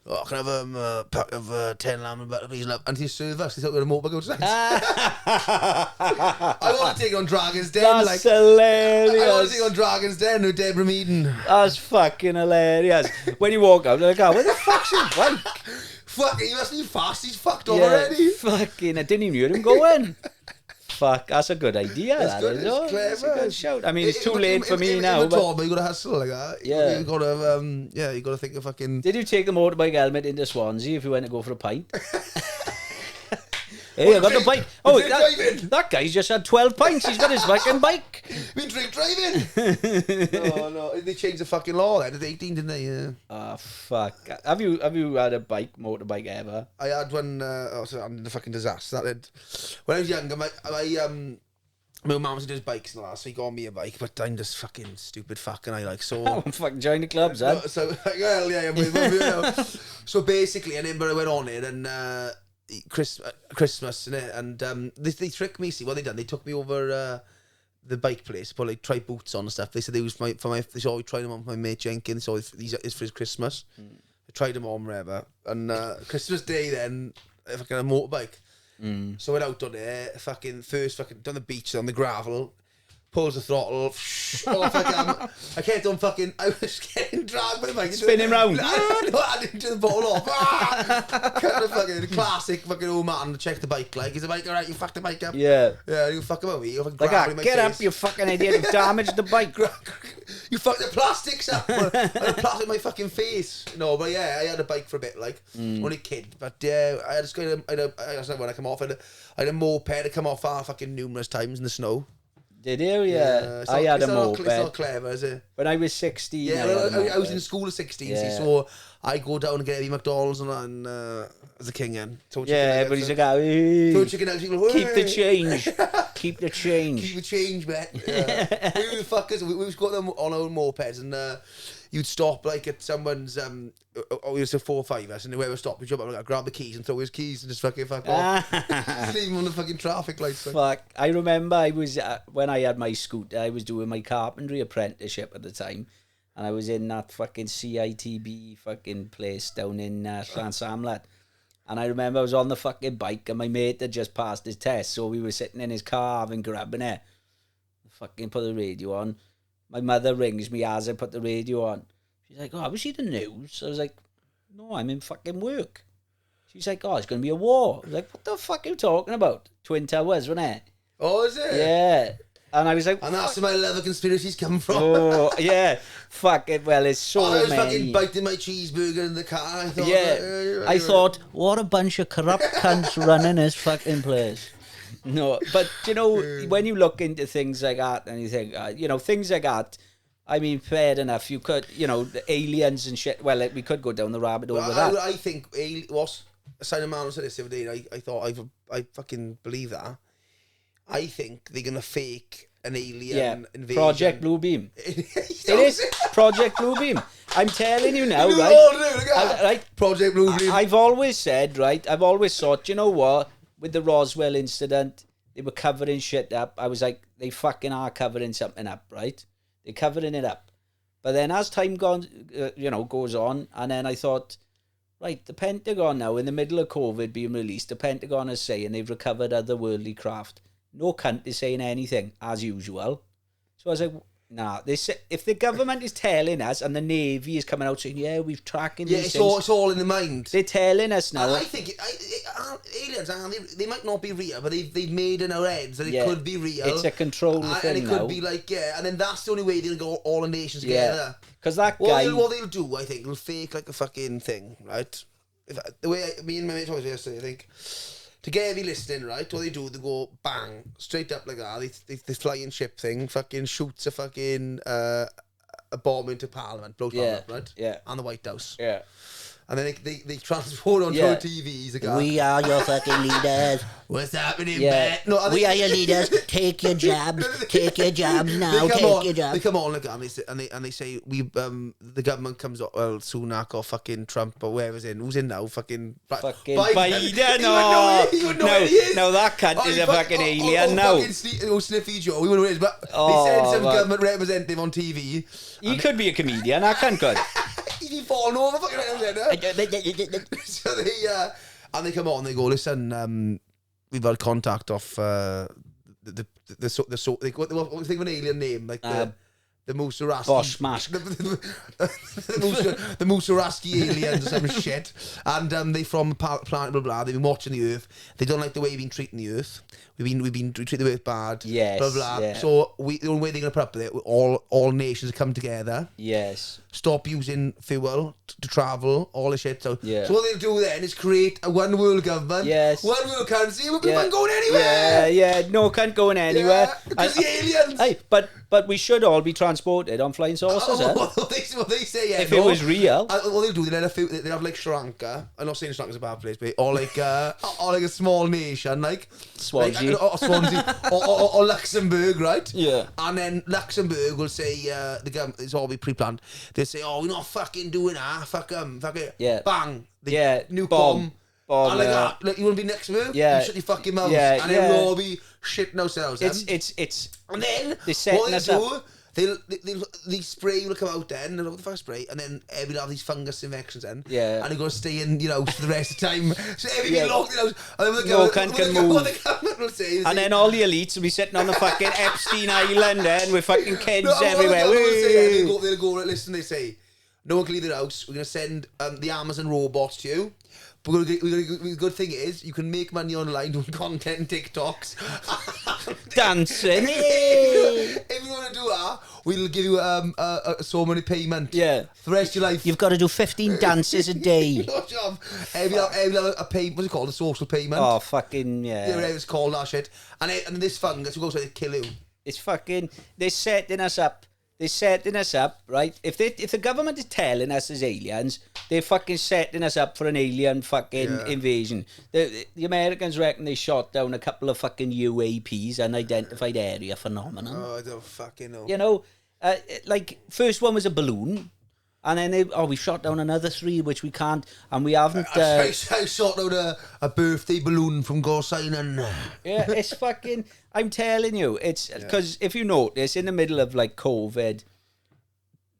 I have a pack of 10 lamb and butter, please? And he served us. He thought we had a motorbike outside. I want to take on Dragon's Den. That's hilarious. I want to take on Dragon's Den with Deborah Meaden. That's fucking hilarious. When you walk out, they're like, where the fuck's your bike? Fuck, he must be fast. He's fucked already. Fucking, I didn't even hear him going. Fuck, that's a good idea. That's good. It's clever. That's a good shout. I mean, it's too late for me now. But you got to hustle like that. Yeah. You got to, you got to think of fucking... Did you take the motorbike helmet into Swansea if you went to go for a pint? Hey, I got the bike. Oh, that guy's just had 12 pints. He's got his fucking bike. Been drink driving. No. They changed the fucking law then at 18, didn't they? Yeah. Oh, fuck. Have you had a motorbike ever? I had one, I'm the fucking disaster. When I was younger, my mum was into his bikes and all that, so he got me a bike, but I'm just fucking stupid fuck, and I like, so... Oh, fucking join the clubs, huh? So, well, yeah. So basically, I remember I went on it, and... Christmas and they tricked me. See what they done? They took me over the bike place, put like try boots on and stuff. They said they was they saw we tried them on for my mate Jenkins. So these is for his Christmas. I tried them on wherever, and Christmas Day then I fucking had a motorbike. So I went out on it, fucking down the beach on the gravel. Pulls the throttle. I kept on fucking... I was getting dragged by the bike. Spinning round. I didn't turn the bottle off. Kind of fucking classic fucking old man to check the bike. Like, is the bike alright? You fucked the bike up? Yeah. Yeah, you fuck about me. You fucking like, get up, you fucking idiot. You damaged the bike. You fucked the plastics up. I had plastic in my fucking face. No, but yeah, I had a bike for a bit, like. Only a kid. But yeah, I just got when I come off, I had a moped to come off fucking numerous times in the snow. Did you? Yeah. I had a moped. It's not clever, is it? When I was 16. Yeah, I was in school at 16, so I go down and get Eddie McDonald's and as a king then. Everybody's like, hey, keep the change. Keep the change. Keep the change, mate. We were the fuckers. We was got them on our own mopeds and you'd stop like at someone's we used to 4 or 5 us and whoever stopped we jump up and grab the keys and throw his keys and just fucking fuck off. Leave him on the fucking traffic lights. Fuck. I remember I was when I had my scooter, I was doing my carpentry apprenticeship at the time, and I was in that fucking CITB fucking place down in Llansamlet. And I remember I was on the fucking bike and my mate had just passed his test, so we were sitting in his car having grabbing it. Fucking put the radio on. My mother rings me as I put the radio on. She's like, oh, was she the news? I was like, no, I'm in fucking work. She's like, oh, it's going to be a war. I was like, what the fuck are you talking about? Twin Towers, wasn't it? Oh, is it? Yeah. And I was like... And that's where my love of conspiracies come from. Oh, yeah. Fuck it. Well, it's so many. I was fucking biting my cheeseburger in the car. I thought, what a bunch of corrupt cunts running this fucking place. No, but, you know, when you look into things like that and you think, things like that, I mean, fair enough. You could, the aliens and shit. Well, we could go down the rabbit hole with that. I think Simon Mann said this the other day, I thought, I fucking believe that. I think they're going to fake an alien invasion. Project Bluebeam. It is Project Bluebeam. I'm telling you now, right? Project Bluebeam. I've always said, right? I've always thought, you know what? With the Roswell incident, they were covering shit up. I was like, they fucking are covering something up, right? They're covering it up. But then as time goes on, and then I thought, right, the Pentagon now, in the middle of COVID being released, the Pentagon is saying they've recovered otherworldly craft. No cunt is saying anything, as usual. So I was like, nah. They say, if the government is telling us, and the Navy is coming out saying, yeah, we've tracking these things. It's all in the mind. They're telling us now. And I think aliens, they might not be real, but they've made in our heads that it could be real. It's a control thing and it could be like, and then that's the only way they'll go all the nations together. Because that guy... What they'll do, I think, they'll fake like a fucking thing, right? The way me and my mate talked yesterday, I think... To get every listening, right, what they do, they go bang, straight up like that. They flying ship thing, fucking shoots a fucking a bomb into Parliament, blows Parliament up, right? Yeah. And the White House. Yeah. And then they transport onto our TVs again. We are your fucking leaders. What's happening, man? No, we are your leaders. Take your jabs. Take your jabs now. Take your jabs. They come on like, and they say we the government comes up, well, Sunak or fucking Trump or whoever's in. Who's in now? Fucking Biden. No, that cunt is a fucking alien now. Sniffy Joe. We wouldn't know who it is, but they send some government representative on TV. He could be a comedian. That cunt could. He's falling over fucking so they come on, they go, listen, we've had contact off what think of an alien name, like the Musaraski Bosch Mask. the Musaraski aliens or some shit, and they from planet blah blah. They've been watching the Earth. They don't like the way we've been treating the Earth. We've been treating the Earth bad. Yes. Blah blah. Yeah. So the only way they're gonna put up with it, all nations come together. Yes. Stop using fuel to travel, all this shit. So what they'll do then is create a one world government. Yes. One world currency. We can't go anywhere. Yeah. No cunt going anywhere. Because the aliens. Hey, but we should all be transported on flying saucers. What they say, yeah. If it was real. What they'll do, they'll have like Sri Lanka. I'm not saying Sri Lanka's a bad place, but or like a small nation, like Swansea. or Swansea, or Luxembourg, right? Yeah. And then Luxembourg will say, the government, it's all be pre-planned. They'll say, oh, we're not fucking doing that. Fuck it. Yeah. Bang. Nuke bomb. And like that. Like, you want to be next move? Yeah. You shut your fucking mouth. Yeah, and then we'll all be shitting ourselves. It's and then they're setting us up. The spray will come out then, and the first spray, and then everybody have these fungus infections then. Yeah. And they're going to stay in, for the rest of the time. So everybody locked in the house. And then No cunt can move. What the government will say is... And then all the elites will be sitting on the fucking Epstein Island then with fucking kids everywhere. They'll go, listen, they say, no one can leave the house. We're going to send the Amazon robots to you. But the good thing is, you can make money online doing content TikToks. Dancing. If you want to do that, we'll give you so many payment. Yeah. For the rest of your life. You've got to do 15 dances a day. Good job. Every a pay, what's it called? A social payment. Oh, fucking, yeah. Yeah, whatever it's called, that shit. And this fungus will go to kill you. It's fucking, they're setting us up. They're setting us up, right? If the government is telling us there's aliens, they're fucking setting us up for an alien fucking invasion. The Americans reckon they shot down a couple of fucking UAPs, unidentified area phenomenon. Oh, I don't fucking know. You know, like, first one was a balloon, and then we shot down another 3, which we can't, and we haven't... I shot out a birthday balloon from Gorsinan. Yeah, it's fucking... I'm telling you, it's... Because if you notice, in the middle of, like, COVID,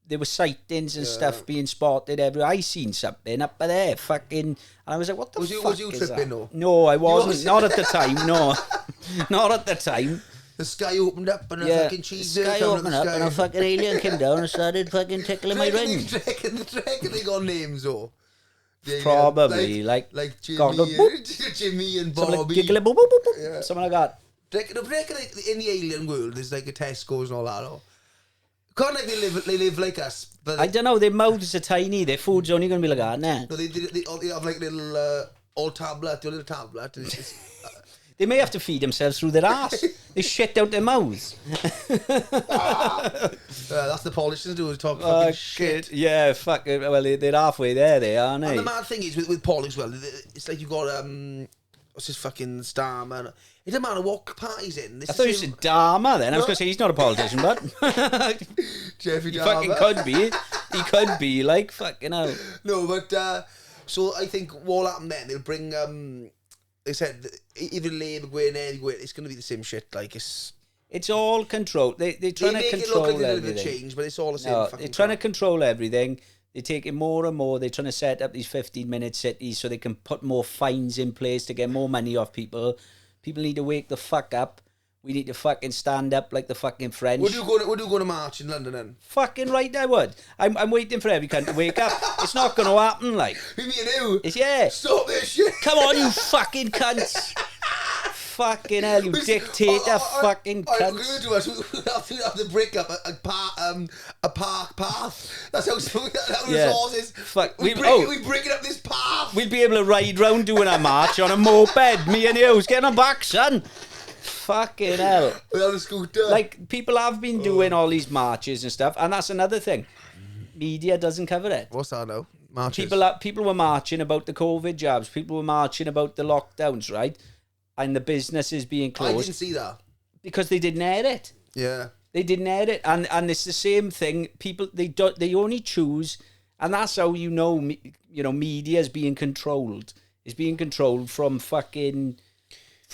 there were sightings and stuff being spotted everywhere. I seen something up there, fucking... And I was like, what the fuck was you is tripping, that? though? No, I wasn't. Not at the time, no. Not at the time. The sky opened up and a fucking cheese... The sky opened up and a fucking alien came down and started fucking tickling my ring. They got names, though. Probably, like Jimmy and Bobby. Something like that. In the alien world, there's like a Tesco's and all that. Or can't like they live like us. But I don't know. Their mouths are tiny. Their food's only going to be like that, nah. No, they have like little old tablet, your little tablet. They may have to feed themselves through their ass. They shit out their mouths. That's the politicians do, is talk fucking shit. Yeah, fuck it. Well, they're halfway there, they aren't they? And the mad thing is, with politics, well, it's like you've got, what's his fucking star, man? It doesn't matter what party he's in. I thought you said Dharma then. I was going to say he's not a politician, but Jeffrey he Dahmer. fucking could be. He could be, like, fucking hell. No, but, so I think what will happen then, they'll bring, they said, either Labour go in, Eddie go in, it's going to be the same shit, like, it's all controlled. They're trying to control it look like everything. a change, but it's all the same No, fucking they're trying to crap. control everything. They're taking more and more. They're trying to set up these 15-minute cities so they can put more fines in place to get more money off people. People need to wake the fuck up. We need to fucking stand up like the fucking French. Would you go to march in London then? Fucking right, I would. I'm waiting for every cunt to wake up. It's not going to happen, like. Me and you? Yeah. Stop this shit. Come on, you fucking cunts. Fucking hell, you dictator fucking I'm cunts. going to do us. We have to break up a park path. That's how Yeah. resources. Fuck. We breaking up this path. We'll be able to ride round doing a march on a moped. Me and you. Get on back, son. Fucking hell. Without a scooter. Like, people have been doing all these marches and stuff, and that's another thing. Media doesn't cover it. What's that now? Marches. People were marching about the COVID jabs. People were marching about the lockdowns, right? And the businesses being I closed. didn't see that. Because they didn't air it. Yeah. They didn't air it. And it's the same thing. People, they only choose, and that's how media is being controlled. It's being controlled from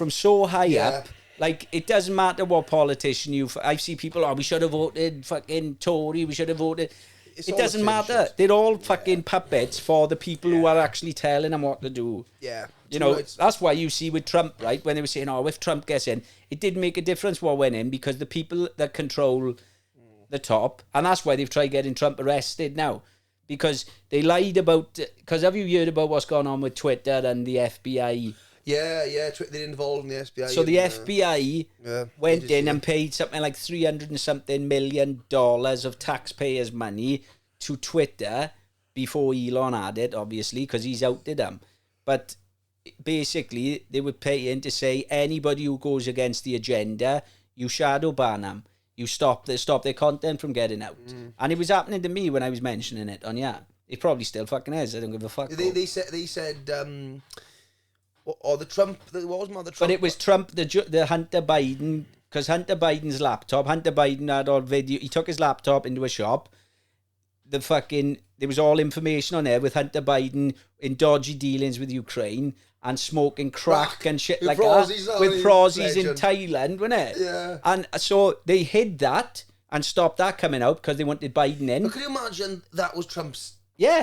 so high up. Like, it doesn't matter what politician I see people, we should have voted fucking Tory, we should have voted. It doesn't matter. Shit. They're all fucking puppets for the people who are actually telling them what to do. Yeah. That's why you see with Trump, right? When they were saying, if Trump gets in, it didn't make a difference what went in because the people that control the top, and that's why they've tried getting Trump arrested now. Because they lied about, because have you heard about what's going on with Twitter and the FBI? Yeah, they're involved in the FBI. So the FBI went in and paid something like $300 and something million of taxpayers' money to Twitter before Elon had it, obviously, because he's outed them. But basically, they were paying to say anybody who goes against the agenda, you shadow ban them. You stop their content from getting out. And it was happening to me when I was mentioning it on It probably still fucking is. I don't give a fuck. They said or the Trump, what was the Trump? But it was Trump, the Hunter Biden, because Hunter Biden's laptop, Hunter Biden had all video, he took his laptop into a shop, there was all information on there with Hunter Biden in dodgy dealings with Ukraine and smoking crack and shit like that, with prozzies in Thailand, wasn't it? Yeah. And so they hid that and stopped that coming out because they wanted Biden in. But could you imagine that was Trump's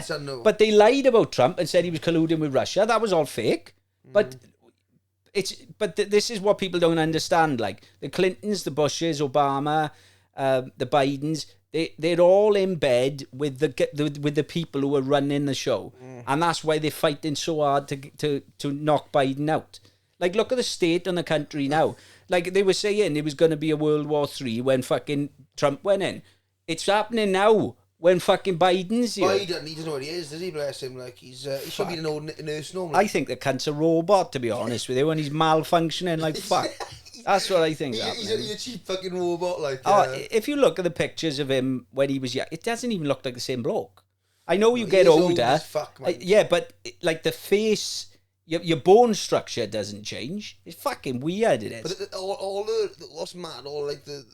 son? No. But they lied about Trump and said he was colluding with Russia. That was all fake. But this is what people don't understand. Like the Clintons, the Bushes, Obama, the Bidens, they're all in bed with the people who are running the show, and that's why they're fighting so hard to knock Biden out. Like, look at the state on the country now. Like they were saying, it was going to be a World War III when fucking Trump went in. It's happening now. When fucking Biden's here. Biden, he doesn't know what he is, does he? Bless him. Like, he should be an old nurse normally. I think the cunt's a robot, to be honest with you, and he's malfunctioning like fuck. That's what I think. He's a cheap fucking robot, like. If you look at the pictures of him when he was young, it doesn't even look like the same bloke. I know you get older. Old as fuck, man. Yeah, but like the face, your bone structure doesn't change. It's fucking weird, it is. But all the what's mad, all like the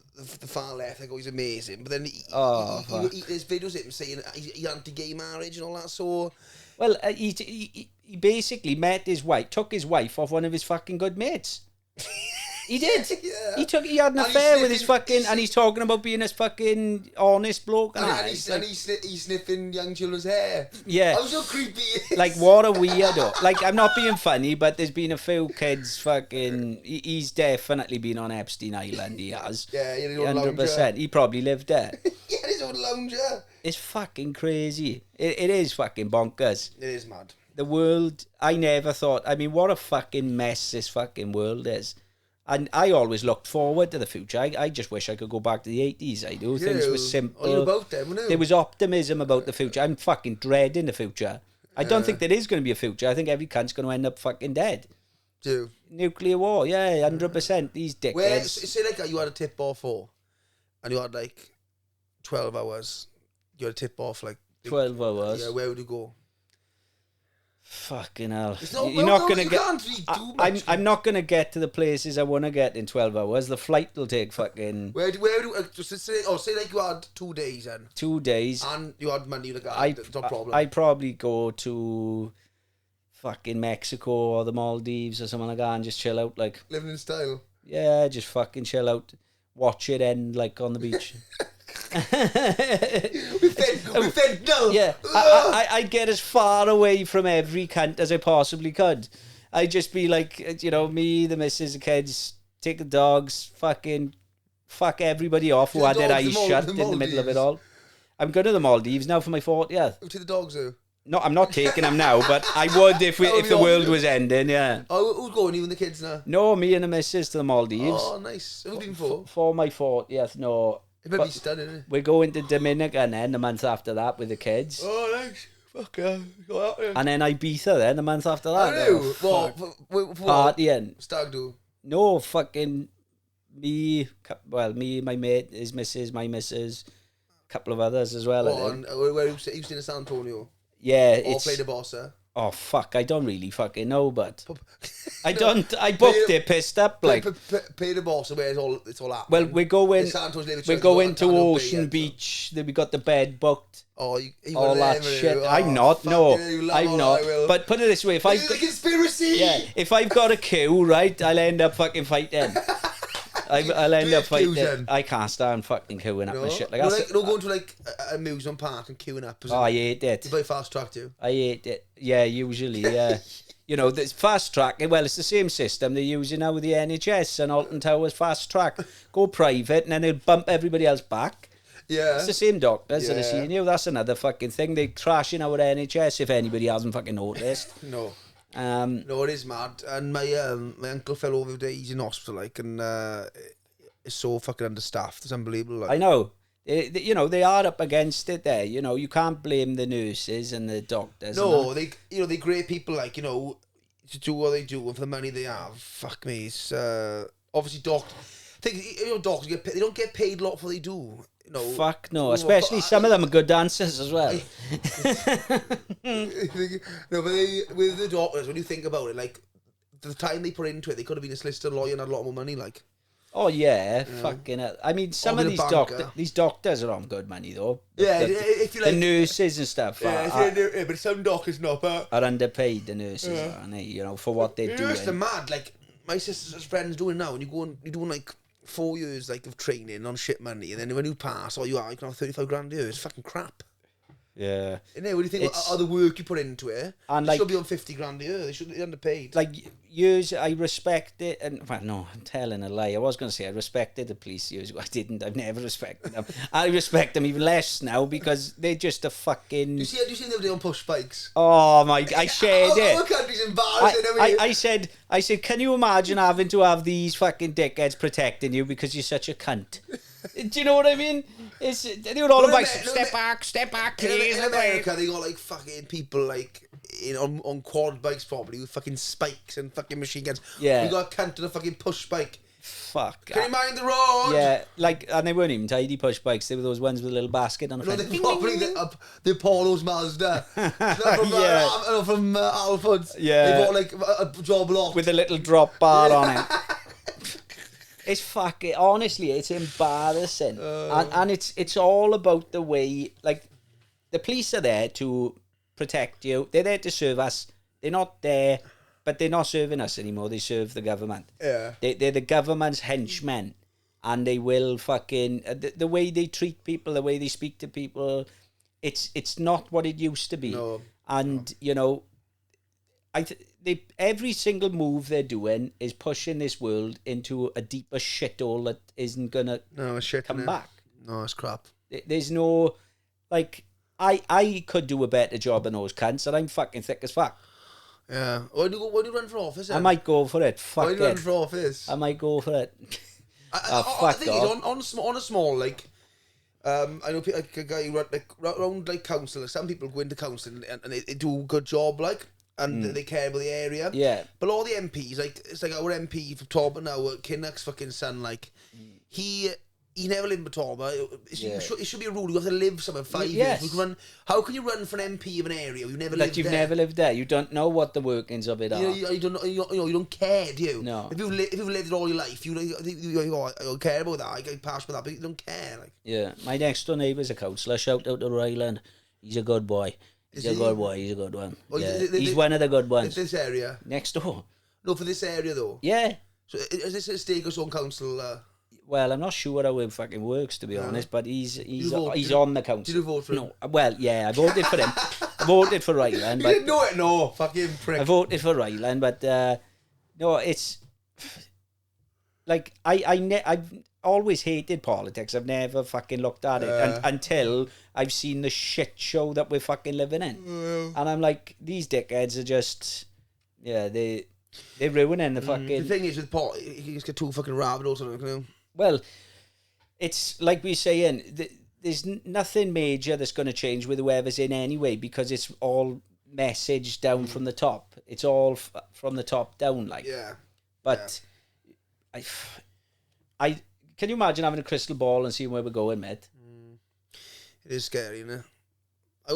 far left, like, he's amazing. But then there's videos of him saying he's anti-gay marriage and all that. So, well, he basically took his wife off one of his fucking good mates. He did. Yeah. He had an affair with his fucking, and he's talking about being this fucking honest bloke. And he's sniffing young children's hair. Yeah. I was so creepy. Like, what a weirdo. Like, I'm not being funny, but there's been a few kids fucking, he's definitely been on Epstein Island, he has. Yeah, he had his own 100%. lounger. He probably lived there. He had his own lounger. It's fucking crazy. It is fucking bonkers. It is mad. The world, I never thought, I mean, what a fucking mess this fucking world is. And I always looked forward to the future. I just wish I could go back to the 80s. I do. Things were simple. All about them, wasn't it? There was optimism about the future. I'm fucking dreading the future. I don't think there is going to be a future. I think every cunt's going to end up fucking dead. Do nuclear war, yeah, 100%. These dickheads. where say like you had a tip off for, and you had like 12 hours. You had a tip off like 12 hours. Yeah, where would you go? Fucking hell. You're not going to get... Can't really do much. I'm not going to get to the places I want to get in 12 hours. The flight will take fucking... Where do just say like you had 2 days then. 2 days. And you had money like that. No problem. I'd probably go to fucking Mexico or the Maldives or something like that and just chill out, like... Living in style. Yeah, just fucking chill out. Watch it end, like, on the beach. with fentanyl. Yeah, I'd get as far away from every cunt as I possibly could. I'd just be like, you know, me, the missus, the kids, take the dogs, fucking fuck everybody off who had their eyes shut in the middle of it all. I'm going to the Maldives now for my 40th. To the dogs though? No, I'm not taking them now, but I would if the world was ending, yeah. Oh, who's going, even the kids now? No, me and the missus to the Maldives. Oh, nice. Who've been for? For my 40th, no. It might be stunning, isn't it? We're going to Dominican then the month after that with the kids. Oh, nice. Fuck yeah. And then Ibiza then the month after that. I know. What? Partying. Stag do? No, fucking me, my mate, his missus, my missus, a couple of others as well. Oh, and where you staying in San Antonio? Yeah. Or play the boss, Oh, fuck, I don't really fucking know, but... I booked it pissed up, like... Pay the boss where it's all at. Well, we're going to Ocean Beach, then we got the bed booked. Oh, you all that shit. I'm not, no. I'm not. But put it this way, if I've... The conspiracy! Yeah, if I've got a queue, right, I'll end up fucking fighting. I'll end up fighting. I can't stand fucking queuing up and shit. Like, going to like an amusement park and queuing up. Oh, I hate it. You buy fast track too? I hate it. Yeah, usually, yeah. You know, this fast track, well, it's the same system they're using now with the NHS and Alton Towers fast track. Go private and then they'll bump everybody else back. Yeah. It's the same doctors that are seeing you. That's another fucking thing. They're crashing our NHS if anybody hasn't fucking noticed. No. No, it is mad. And my uncle fell over today. He's in hospital, like, and it's so fucking understaffed. It's unbelievable. Like. I know. You know, they are up against it there. You know, you can't blame the nurses and the doctors. No, they're great people, like, you know, to do what they do and for the money they have. Fuck me. It's obviously doctors. Doctors they don't get paid a lot for what they do. No. Fuck no, especially some of them are good dancers as well. No, but with the doctors, when you think about it, like, the time they put into it, they could have been a solicitor, lawyer, and had a lot more money, like. Oh yeah, fucking hell. I mean, some of these doctors are on good money though. Yeah, if you like the nurses and stuff. Yeah, but some doctors not, but are underpaid. The nurses, aren't they? You know, for what they do. It's mad. Like my sister's friends doing now, and you're doing like 4 years like of training on shit money, and then when you pass, all you are, you can have 35 grand a year. It's fucking crap. Yeah. And then when you think of the work you put into it, and they should be on 50 grand a year. They should be underpaid. Like years, I respect it, and well, no, I'm telling a lie. I was going to say I respected the police years ago. I didn't. I've never respected them. I respect them even less now because they're just a fucking. Do you see them on push bikes? Oh my! I shared it. Our country's embarrassing. I said, can you imagine having to have these fucking dickheads protecting you because you're such a cunt? Do you know what I mean? They were all about step back, please. In America, they got like fucking people like on quad bikes probably with fucking spikes and fucking machine guns. Yeah. We got a cunt on a fucking push bike. Fuck. Can you mind the road? Yeah, like, and they weren't even tidy push bikes. They were those ones with a little basket on the front. They're probably the Apollo's Mazda. From Alford's. Yeah. They bought like a job lot with a little drop bar on it. It's fucking, honestly, it's embarrassing. And it's all about the way, like, the police are there to protect you. They're there to serve us. They're not there, but they're not serving us anymore. They serve the government. Yeah. They're the government's henchmen. And they will fucking, the way they treat people, the way they speak to people, it's not what it used to be. No. And, you know, every single move they're doing is pushing this world into a deeper shithole that isn't gonna come back. No, it's crap. There's no, like, I could do a better job than those cunts, and I'm fucking thick as fuck. Yeah. Why do you run for office then? I might go for it. Fuck it. Why do you run for office? I might go for it. I think it's on a small, like, I know like a guy around like council. Some people go into council and they do a good job, like. and they care about the area. Yeah. But all the MPs, like, it's like our MP from Torba now, Kinnock's fucking son, like, he never lived in Torba. It should be a rule. You have to live somewhere 5 years. You can run, how can you run for an MP of an area? You've never lived there. Never lived there. You don't know what the workings of it are. You don't care, do you? No. If you've lived there all your life, you don't care about that. I get passionate about that, but you don't care. Like. Yeah. My next door neighbour's a councillor. Shout out to Ryland. He's a good boy. He's a good boy. He's a good one. Oh, yeah. He's one of the good ones. This area? Next door. No, for this area though. Yeah. So is this a Stego's council? Well, I'm not sure how it fucking works, to be honest, but he's on the council. Did you vote for him? No. Well, yeah, I voted for him. I voted for Ryland. You didn't know it? No, fucking prick. I voted for Ryland, but no, it's like I've always hated politics. I've never fucking looked at it until I've seen the shit show that we're fucking living in, and I'm like, these dickheads are just, they're ruining the fucking. The thing is with politics, you just get too fucking rabid or something. You know? Well, it's like we're saying, there's nothing major that's going to change with whoever's in anyway, because it's all messaged down from the top. It's all from the top down, like. Yeah. But I can you imagine having a crystal ball and seeing where we're going, mate? It is scary, you know. I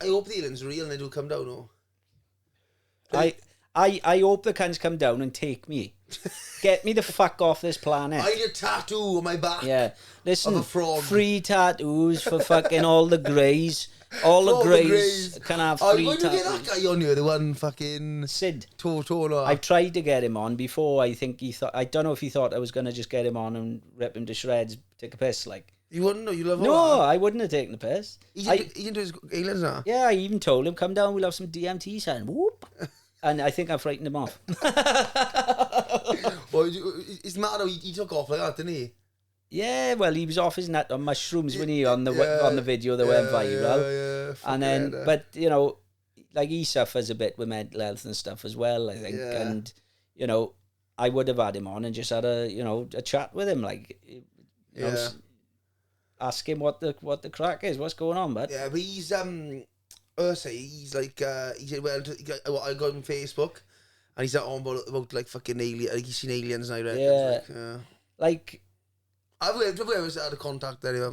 hope the aliens are real and they do come down, or. I hope the cans come down and take me. Get me the fuck off this planet. I need a tattoo on my back. Yeah. Listen, of a frog. Free tattoos for fucking all the greys. All the greys can have free tattoos. Why did you get that guy on here? The one fucking... Sid. Toto. I've tried to get him on before. I think he thought... I don't know if he thought I was going to just get him on and rip him to shreds, take a piss, like... You wouldn't know? You love No, I wouldn't have taken the piss. He's into his aliens now? Yeah, I even told him, come down, we'll have some DMT, son. Whoop. And I think I frightened him off. Well, it's mad how he took off like that, didn't he? Yeah, well, he was off his nut on mushrooms when he on the video that went viral. Yeah, and then, but you know, like he suffers a bit with mental health and stuff as well, I think. Yeah. And you know, I would have had him on and just had a chat with him, like, you know, ask him what the crack is, what's going on, but yeah, but he's he's like he said, well, I got him on Facebook, and he's on about like fucking alien. Like he's seen aliens, and I read. Yeah, like I've ever had a contact there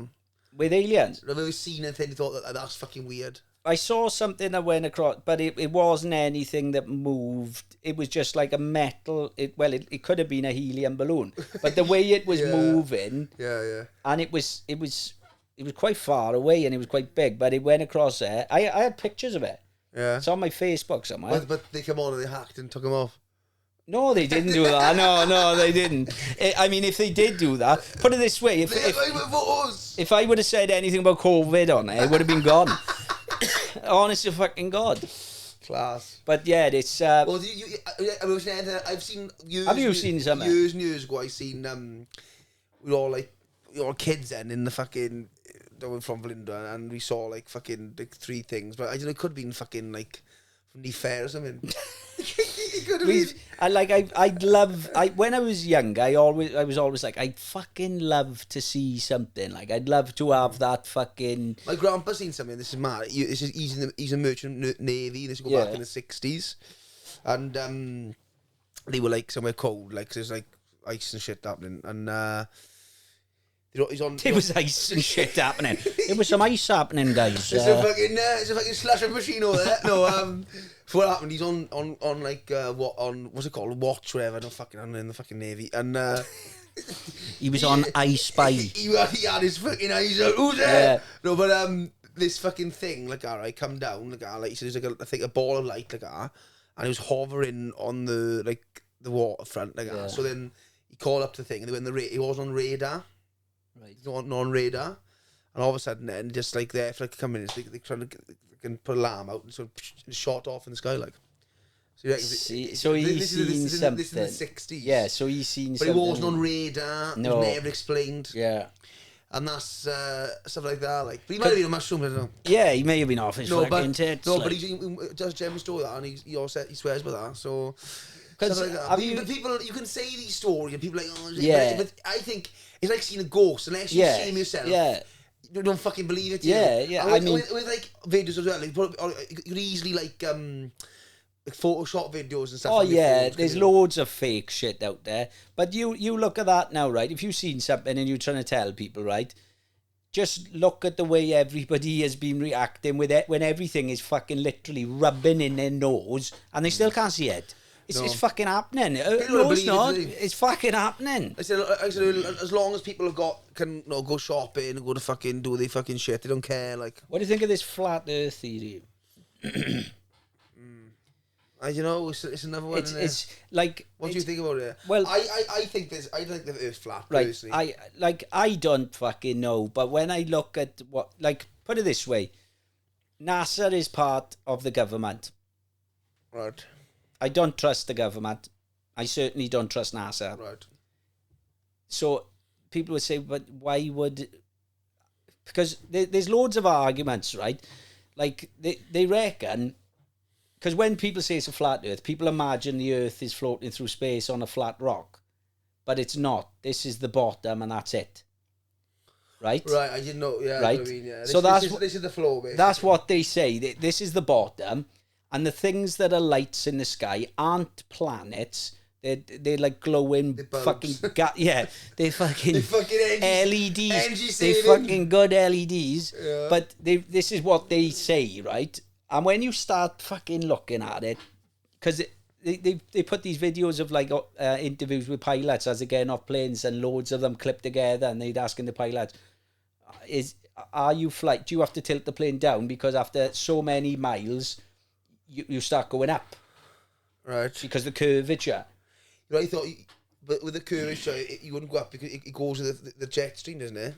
with aliens. I've ever seen anything and thought that's fucking weird. I saw something that went across, but it wasn't anything that moved. It was just like a metal. It could have been a helium balloon, but the way it was moving, and it was quite far away and it was quite big, but it went across there. I had pictures of it. Yeah, it's on my Facebook somewhere. But they come on and they hacked and took them off. No, they didn't do that. No, they didn't. I mean, if they did do that, put it this way: if I would have said anything about COVID on it would have been gone. Honest to fucking God. Class. But yeah, it's. Well, I've seen. Have you seen something? Years and years ago, I seen. We were all like, kids then in the fucking. From Valinda, and we saw like fucking like 3 things, but I don't know, it could have been fucking like from the fair or something. It could have been. When I was young, I was always like, I'd fucking love to see something. Like, I'd love to have that fucking. My grandpa's seen something. This is mad. He's a merchant navy. This go back in the 60s, and they were like somewhere cold, like there's like ice and shit happening, and. There was ice and shit happening. There was some ice happening, guys. It's a fucking slasher machine over there. No, so what happened? He's on like what's it called? Watch, whatever. No fucking in the fucking navy, and he was on I Spy. He had his fucking eyes out. Who's there? Yeah. No, but this fucking thing, like, alright, come down, like, like, so there's like I think a ball of light, like, and it was hovering on the waterfront, like, so then he called up the thing, and they went he was on radar. Right. On radar, and all of a sudden, then just like there for like a couple minutes, they trying to put an alarm out and sort of shot off in the sky, like. So he's seen something. This is the 60s. Yeah, so he's seen something. But it wasn't on radar. No. It was never explained. Yeah. And that's stuff like that. Like, but he might have been a mushroom. I don't know. Yeah, he may have been off his fucking tits. No, but he does generally store that, and he swears by that. So. Stuff like that. But people, you can say these stories, and people are like, oh, yeah. But I think it's like seeing a ghost unless you see him yourself. Yeah. You don't fucking believe it. Yeah. And with like videos as well, like, you could easily like Photoshop videos and stuff. Oh on your yeah, phones, there's can you? loads of fake shit out there. But you look at that now, right? If you've seen something and you're trying to tell people, right? Just look at the way everybody has been reacting with it when everything is fucking literally rubbing in their nose and they still can't see it. It's fucking happening. No, it's not. It's fucking happening. I said, as long as people can go shopping and go to fucking do their fucking shit, they don't care. Like, What do you think of this flat Earth theory? It's another one. It's like. What do you think about it? Well, I think the Earth's flat. Right. Personally. I don't fucking know, but when I look at put it this way, NASA is part of the government. Right. I don't trust the government. I certainly don't trust NASA. Right. So people would say, but why would... Because there's loads of arguments, right? Like, they reckon... Because when people say it's a flat Earth, people imagine the Earth is floating through space on a flat rock. But it's not. This is the bottom and that's it. Right? Right, I didn't know. Yeah, right? I mean, yeah. This is the floor, basically. That's what they say. This is the bottom. And the things that are lights in the sky aren't planets. They're like glowing fucking... They're fucking LEDs. They're fucking good LEDs. Yeah. But this is what they say, right? And when you start fucking looking at it, because they put these videos of like interviews with pilots as they're getting off planes and loads of them clipped together and they'd asking the pilots, do you have to tilt the plane down because after so many miles... You start going up, right? Because the curvature. I thought, but with the curvature, you wouldn't go up because it goes with the jet stream, doesn't it?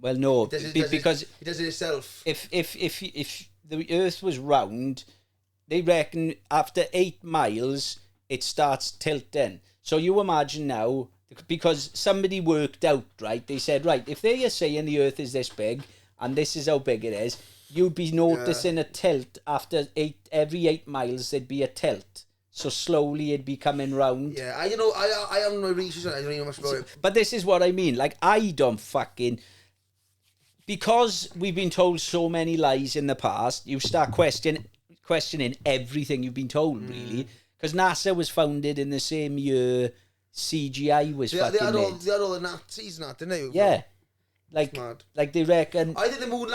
Well, no, because it does it itself. If the Earth was round, they reckon after 8 miles it starts tilting. So you imagine now, because somebody worked out, right? They said, right, if they are saying the Earth is this big and this is how big it is. You'd be noticing a tilt after every 8 miles. There'd be a tilt, so slowly it'd be coming round. Yeah, I haven't my research on it. I don't know much about it. But this is what I mean. Like, I don't fucking... Because we've been told so many lies in the past, you start questioning everything you've been told, really. Because NASA was founded in the same year CGI was fucking made. They had all the Nazis and that, didn't they? Yeah. Like they reckon... I think the moon...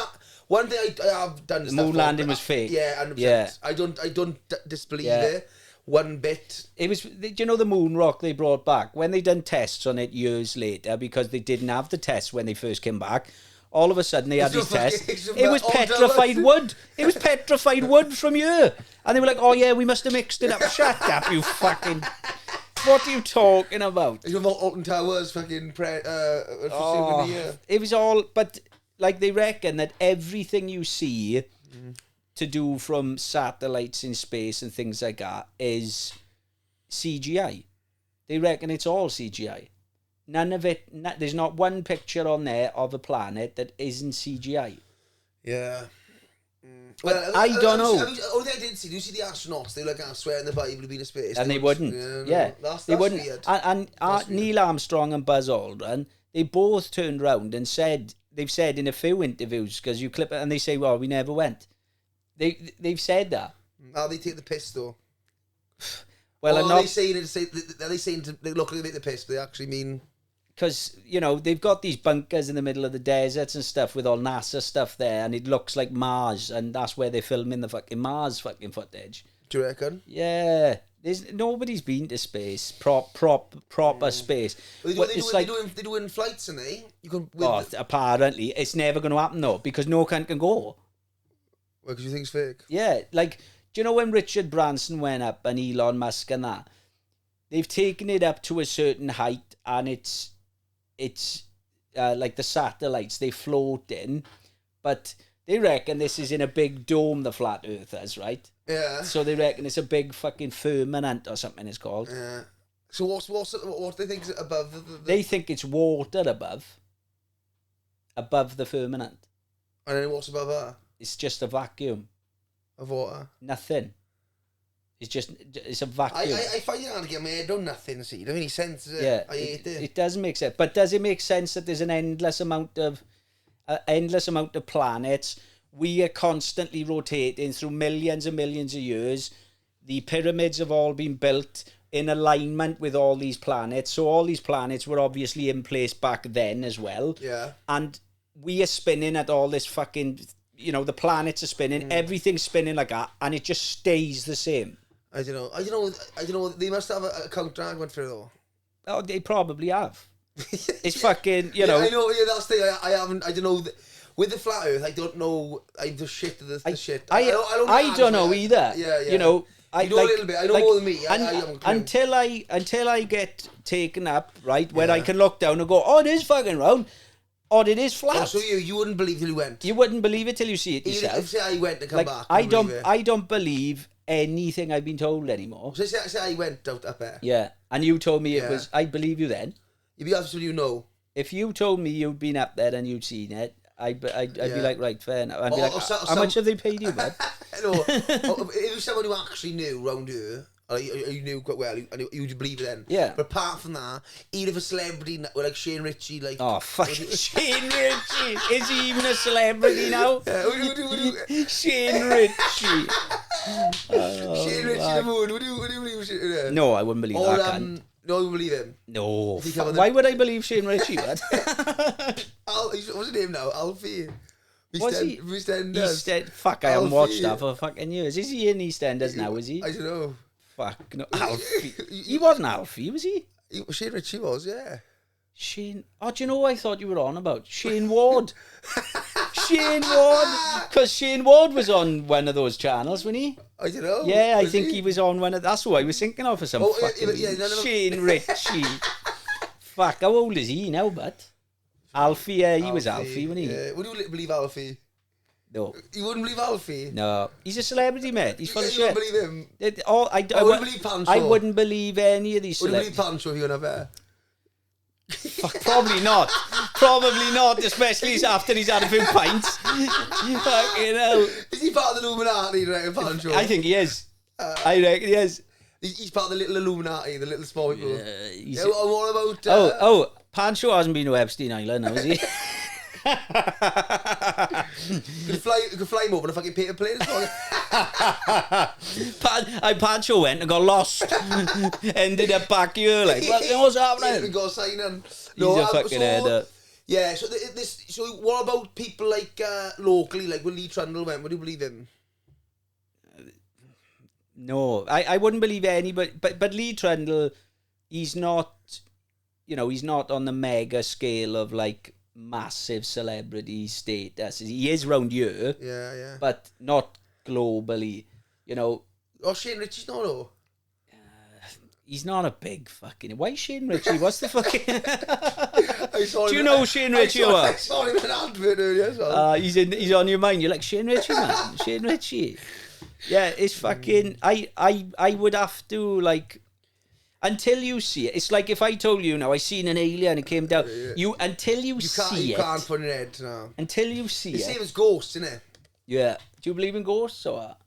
One thing I have done is... Moon landing was fake. Yeah, 100%. Yeah. I don't disbelieve it one bit. It was... Do you know the moon rock they brought back? When they done tests on it years later, because they didn't have the tests when they first came back, all of a sudden they had these tests. It was petrified wood. It was petrified wood from here. And they were like, oh yeah, we must have mixed it up. Shut up, you fucking... What are you talking about? It's about Alton Towers fucking... It was all... But... Like, they reckon that everything you see to do from satellites in space and things like that is CGI. They reckon it's all CGI. None of it... there's not one picture on there of a planet that isn't CGI. Yeah. Well, I don't know. I did see. Do you see the astronauts? They like swear in the Bible to be in space. And they wouldn't. Yeah. That's wouldn't. Weird. And Neil Armstrong and Buzz Aldrin, they both turned round and said... They've said in a few interviews, because you clip it and they say, well, we never went. They've said that. How they take the piss, though? Well, are they saying they look like they take the piss, but they actually mean... Because, they've got these bunkers in the middle of the deserts and stuff with all NASA stuff there, and it looks like Mars, and that's where they're filming the fucking Mars fucking footage. Do you reckon? Yeah. Nobody's been to space, proper space. Well, they're doing flights, and apparently it's never going to happen though, because no one can go. Well, because you think it's fake. Yeah, like, do you know when Richard Branson went up and Elon Musk and that? They've taken it up to a certain height, and it's like the satellites, they float in, but they reckon this is in a big dome, the flat earthers, right? Yeah. So they reckon it's a big fucking firmament or something it's called. Yeah. So what they think is above the... They think it's water above the firmament. And then what's above that? It's just a vacuum. Of water? Nothing. It's a vacuum. I find it hard to get my head on nothing, see. It doesn't make any sense, does it? Yeah. I hate it. It doesn't make sense. But does it make sense that there's an endless amount of planets? We are constantly rotating through millions and millions of years. the pyramids have all been built in alignment with all these planets. So all these planets were obviously in place back then as well. Yeah. And we are spinning at all this fucking, you know, the planets are spinning, everything's spinning like that, and it just stays the same. I don't know. They must have a counter argument for it though. Oh, they probably have. It's fucking, you know. I know. Yeah, that's the thing. I haven't. I don't know. With the flat Earth, I don't know. I'm just shit to the shit. I don't know either. Yeah. You know. You know a little bit. I know more than me. Until I get taken up, right, where I can look down and go, oh, it is fucking round, or it is flat. Oh, so you wouldn't believe till you went. You wouldn't believe it till you see it yourself. Say I went and come back. I don't believe anything I've been told anymore. So say I went out up there. Yeah, and you told me it was. I'd believe you then. You'd be honest with you know. If you told me you'd been up there and you'd seen it, I'd be like, right, fair enough. I'd be like, how much have they paid you, bud? No, if it was someone who actually knew round here, or you knew quite well, and you'd believe it then. Yeah. But apart from that, even if a celebrity like Shane Ritchie, like oh fucking Shane Ritchie, is he even a celebrity now? Shane Ritchie. Shane Ritchie the moon. Would you believe? No, I wouldn't believe that. Cunt. No, you believe him? No. Why would I believe Shane Ritchie, bud? What's his name now? Alfie. EastEnders. Fuck, I haven't watched that for fucking years. Is he in EastEnders now, is he? I don't know. Fuck, no. Alfie. He wasn't Alfie, was he? Shane Ritchie was, yeah. Shane... Oh, do you know what I thought you were on about? Shane Ward. Shane Ward. Because Shane Ward was on one of those channels, wasn't he? I don't know. Yeah, I think he was on one of... That's what I was thinking of for some fucking... Shane Ritchie. Fuck, how old is he now, bud? Alfie, yeah, he was Alfie, wasn't he? Yeah. Would you believe Alfie? No. You wouldn't believe Alfie? No. He's a celebrity, mate. He's full of shit. You wouldn't believe him? I wouldn't believe Pancho. I wouldn't believe any of these celebrities. Wouldn't believe Pancho if you were up there? Fuck, probably not. Probably not, especially after he's had a few pints. Fucking hell. Is he part of the Illuminati, do you reckon, Pancho? I think he is. I reckon he is. He's part of the little Illuminati, the little small people. Yeah, what about... Pancho hasn't been to Epstein Island, has he? You could fly him over in a fucking paper plane as well. Pancho went and got lost. Ended up back here, like, what's happening? We got signing. He's a fucking header. Yeah, so what about people like locally, like when Lee Trundle went, would you believe him? No, I wouldn't believe anybody, but Lee Trundle, he's not, you know, he's not on the mega scale of like massive celebrity status. He is round here, yeah, but not globally, you know. Oh, Shane Ritchie's not, though. He's not a big fucking... Why Shane Ritchie? What's the fucking... Do you know Shane Ritchie? I saw him in an advert earlier as well. He's on your mind. You're like, Shane Ritchie, man. Shane Ritchie. Yeah, it's fucking... I would have to, like... Until you see it. It's like if I told you, now, I seen an alien, it came down. Yeah. Until you see it... You can't put an head, no. Until you see it... It's the same as ghosts, isn't it? Yeah. Do you believe in ghosts or what?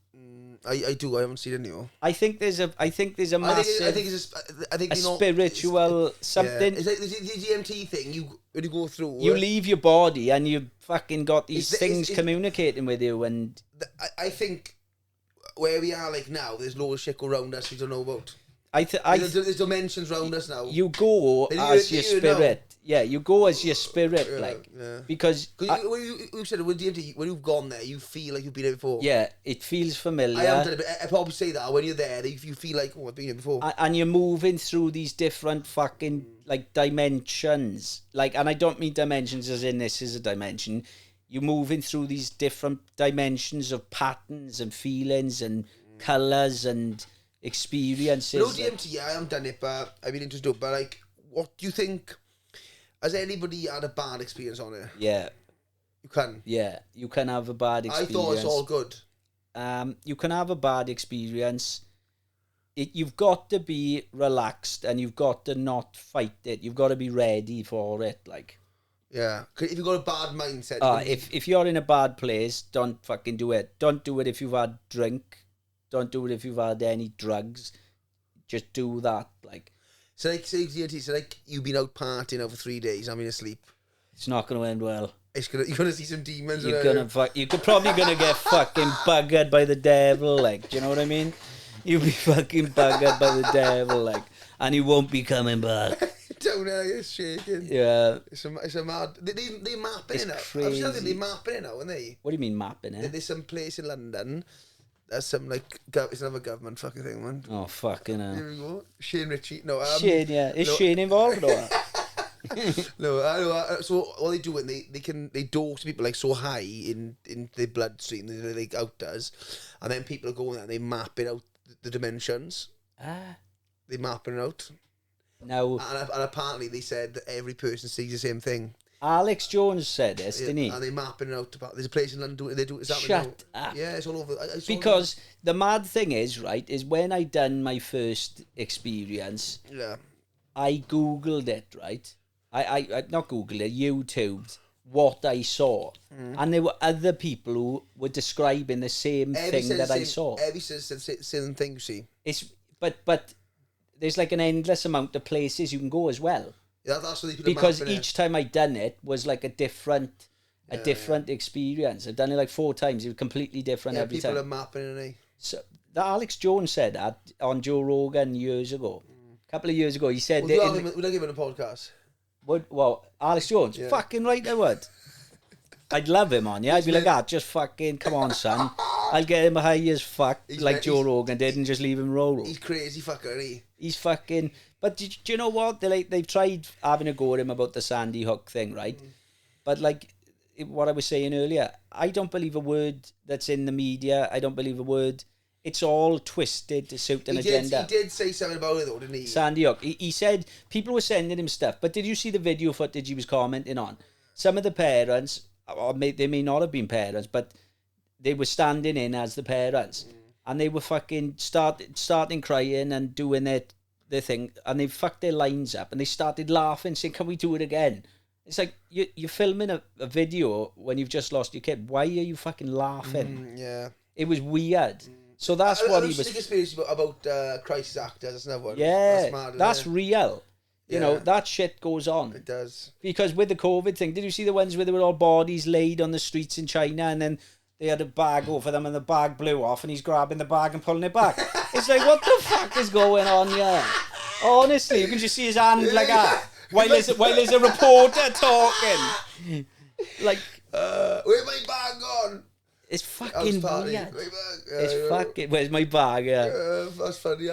I do. I haven't seen any. I think there's a massive. I think a spiritual something. Yeah. It's like the DMT thing. When you go through, you leave your body and you fucking got these things communicating with you. And I think where we are like now, there's loads of shit go around us we don't know about. There's dimensions around us now. You go as your spirit. Yeah, you go as your spirit, because when you said with DMT, when you've gone there, you feel like you've been there before. Yeah, it feels familiar. I haven't done it, but I probably say that when you're there, you feel like, oh, I've been here before. And you're moving through these different fucking like dimensions, like, and I don't mean dimensions as in this is a dimension. You're moving through these different dimensions of patterns and feelings and colours and experiences. No DMT, I haven't done it, but I've been interested. But like, what do you think? Has anybody had a bad experience on it? Yeah. You can? Yeah, you can have a bad experience. I thought it's all good. You can have a bad experience. You've got to be relaxed and you've got to not fight it. You've got to be ready for it, like. Yeah, if you've got a bad mindset. If you're in a bad place, don't fucking do it. Don't do it if you've had drink. Don't do it if you've had any drugs. Just do that, like. So like you've been out partying over 3 days, having asleep. It's not going to end well. You're gonna see some demons. You're probably gonna get fucking buggered by the devil, like, do you know what I mean? You'll be fucking buggered by the devil, like, and you won't be coming back. Down there, it's shaking. Yeah. It's a mad... They map It's it now. crazy. I've seen they map it now, aren't they? What do you mean mapping it? There's some place in London. There's some, like... It's another government fucking thing, man. Oh, fucking hell. Here we go. Shane Ritchie. No, Shane, yeah. Is Shane involved or what? No, I know. So what they do, and they dose people like so high in the bloodstream, they like outdoes, and then people go in there and they map it out the dimensions. They map it out. Now, and apparently they said that every person sees the same thing. Alex Jones said this, didn't he? And they mapping it out. There's a place in London. They do it. Shut up. Yeah, it's all over. Because the mad thing is, right, is when I done my first experience, yeah, I googled it, right. I not googled it, YouTubed what I saw, and there were other people who were describing the same thing that I saw. Every says the same thing. You see, but there's like an endless amount of places you can go as well. Yeah, that's what they because each time I done it was like a different experience. I've done it like 4 times. It was completely different every time. People are mapping it. So that Alex Jones said that on Joe Rogan years ago. A couple of years ago, he said would I give him a podcast? Well, Alex Jones, fucking right I would. I'd love him on, yeah. I'd be like, just fucking, come on, son. I'll get him high as fuck, like Joe Rogan did, and just leave him roll. He's crazy fucker, isn't he? He's fucking... But do you know what? They've tried having a go at him about the Sandy Hook thing, right? But like what I was saying earlier, I don't believe a word that's in the media. I don't believe a word. It's all twisted to suit an agenda. He did say something about it though, didn't he? Sandy Hook. He said people were sending him stuff. But did you see the video footage he was commenting on? Some of the parents, or they may not have been parents, but they were standing in as the parents. And they were fucking starting crying and doing their thing, and they fucked their lines up, and they started laughing, saying, "Can we do it again?" It's like you're filming a video when you've just lost your kid. Why are you fucking laughing? Yeah, it was weird. So that's what he was. Conspiracy about crisis actors. That's another one. Yeah, that's real. You know, that shit goes on. It does. Because with the COVID thing, did you see the ones where there were all bodies laid on the streets in China, and then they had a bag over them, and the bag blew off, and he's grabbing the bag and pulling it back? It's like, what the fuck is going on here? Honestly, you can just see his hand like that while there's a reporter talking. Like, where's my bag gone? It's fucking weird. It's fucking. Where's my bag? That's funny.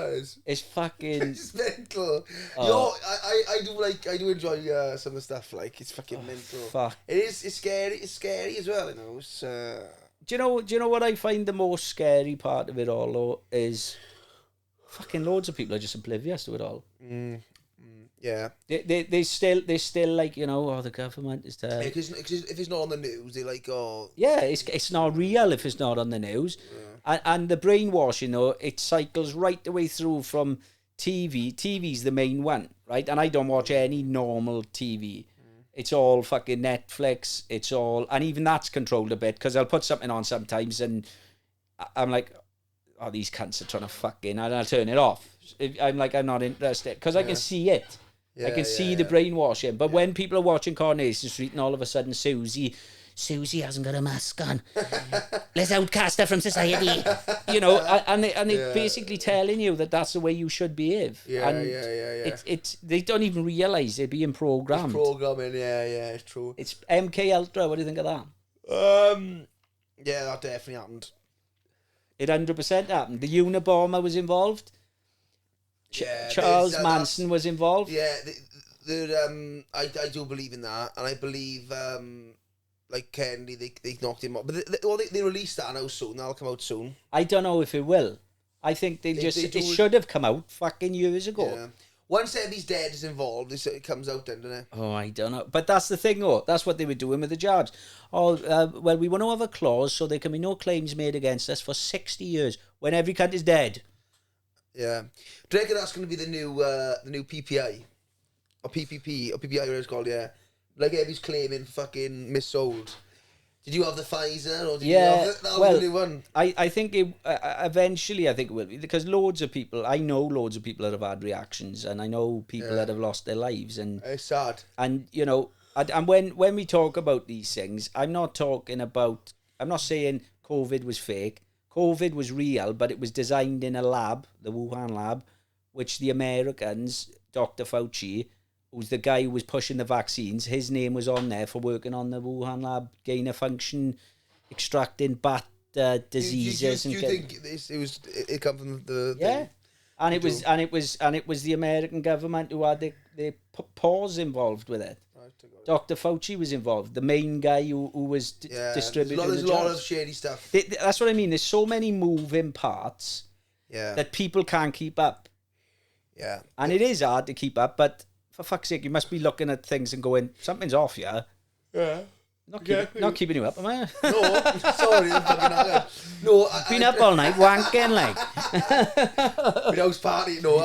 It's fucking. It's mental. Yo, I do enjoy some of the stuff. Like, it's fucking mental. Fuck. It's scary. It's scary as well. You know. It's, Do you know what I find the most scary part of it all, though, is fucking loads of people are just oblivious to it all. Yeah. They still like, you know, the government is there. Because if it's not on the news, they're like, oh. Yeah, it's not real if it's not on the news. Yeah. And the brainwashing, though, it cycles right the way through from TV. TV's the main one, right? And I don't watch any normal TV. It's all fucking Netflix. It's all... And even that's controlled a bit, because I'll put something on sometimes and I'm like, oh, these cunts are trying to fucking... And I'll turn it off. I'm like, I'm not interested. Because I can see it. I can see the brainwashing. But when people are watching Coronation Street and all of a sudden Susie hasn't got a mask on. Let's outcast her from society. You know, and they're basically telling you that that's the way you should behave. Yeah. It's they don't even realise they're being programmed. It's programming, yeah, it's true. It's MK Ultra. What do you think of that? Yeah, that definitely happened. It 100% happened. The Unabomber was involved. Charles Manson was involved. Yeah, I do believe in that, and I believe like Kennedy, they knocked him up, but they released that now soon. That'll come out soon. I don't know if it will. I think it should have come out fucking years ago. Yeah. Once Eddie's dead is involved, it comes out then, doesn't it? Oh, I don't know. But that's the thing, though. That's what they were doing with the judge. Oh, well, we want to have a clause so there can be no claims made against us for 60 years when every cunt is dead. Yeah. Do you reckon that's going to be the new PPI? Or PPP, or PPI, whatever it's called, yeah. Like Eddie's claiming fucking missold. Did you have the Pfizer, or did you have the new one? I think eventually I think it will be, because I know loads of people that have had reactions, and I know people that have lost their lives, and it's sad. And you know, and when we talk about these things, I'm not saying COVID was fake, COVID was real, but it was designed in a lab, the Wuhan lab, which the Americans, Dr. Fauci, who's the guy who was pushing the vaccines, his name was on there for working on the Wuhan lab, gain of function, extracting bat diseases. Do you think it come from the yeah? And it was the American government who had the paws involved with it. Dr. Fauci was involved, the main guy who was distributing there's a lot of shady stuff. That's what I mean. There's so many moving parts that people can't keep up. Yeah. And it is hard to keep up, but for fuck's sake, you must be looking at things and going, something's off, yeah? Yeah. Not keeping you up, am I? No, sorry, I'm fucking hard. No, been up all night wanking, like. House party, no.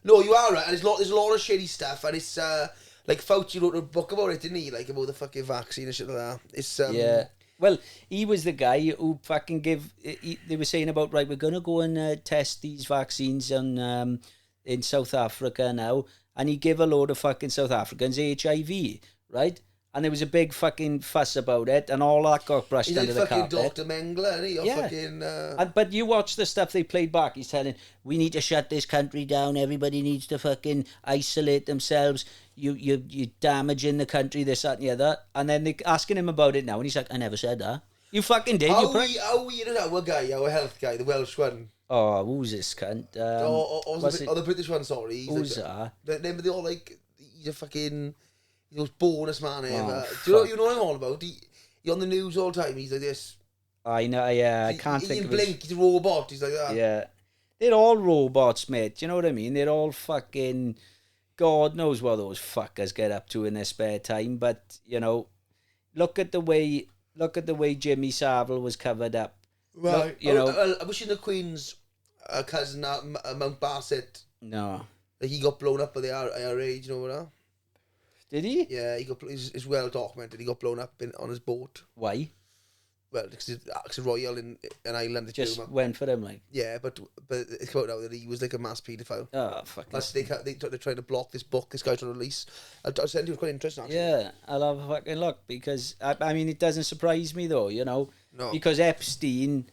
No, you are right, and there's a lot of shady stuff, and it's like Fauci wrote a book about it, didn't he? Like about the fucking vaccine and shit like that. It's yeah. Well, he was the guy who fucking they were saying about, right, we're gonna go and test these vaccines on in South Africa now, and he gave a load of fucking South Africans HIV, right? And there was a big fucking fuss about it, and all that got brushed under the carpet. He's like fucking Dr. Mengele, isn't he? Fucking, but you watch the stuff they played back. He's telling, we need to shut this country down. Everybody needs to fucking isolate themselves. You're damaging the country, this, that, and the other. And then they're asking him about it now, and he's like, I never said that. You fucking did, you prick. How we our guy, our health guy, the Welsh one? Oh, who's this cunt? The British one, sorry. Who's that? Remember they all like, he's a fucking... He's the most bonus man ever. Do you know what I'm all about? He on the news all the time. He's like this. I know, yeah. I can't think of Blink, he's a robot. He's like that. Yeah. They're all robots, mate. Do you know what I mean? They're all fucking... God knows what those fuckers get up to in their spare time. But, you know, look at the way Jimmy Savile was covered up. Right. Look, you know... I wish the Queen's cousin at Mount Bassett. No. He got blown up by the IRA, do you know what that? Did he? Yeah, it's well documented. He got blown up on his boat. Why? Well, because it's a royal in an island. Just went for him, like. Yeah, but it's come out that he was like a mass paedophile. Oh, fuck. They're trying to block this book. This guy's trying to release. I'll send you quite interesting. Actually. Yeah, I'll have a fucking look because I mean it doesn't surprise me though, you know. No. Because Epstein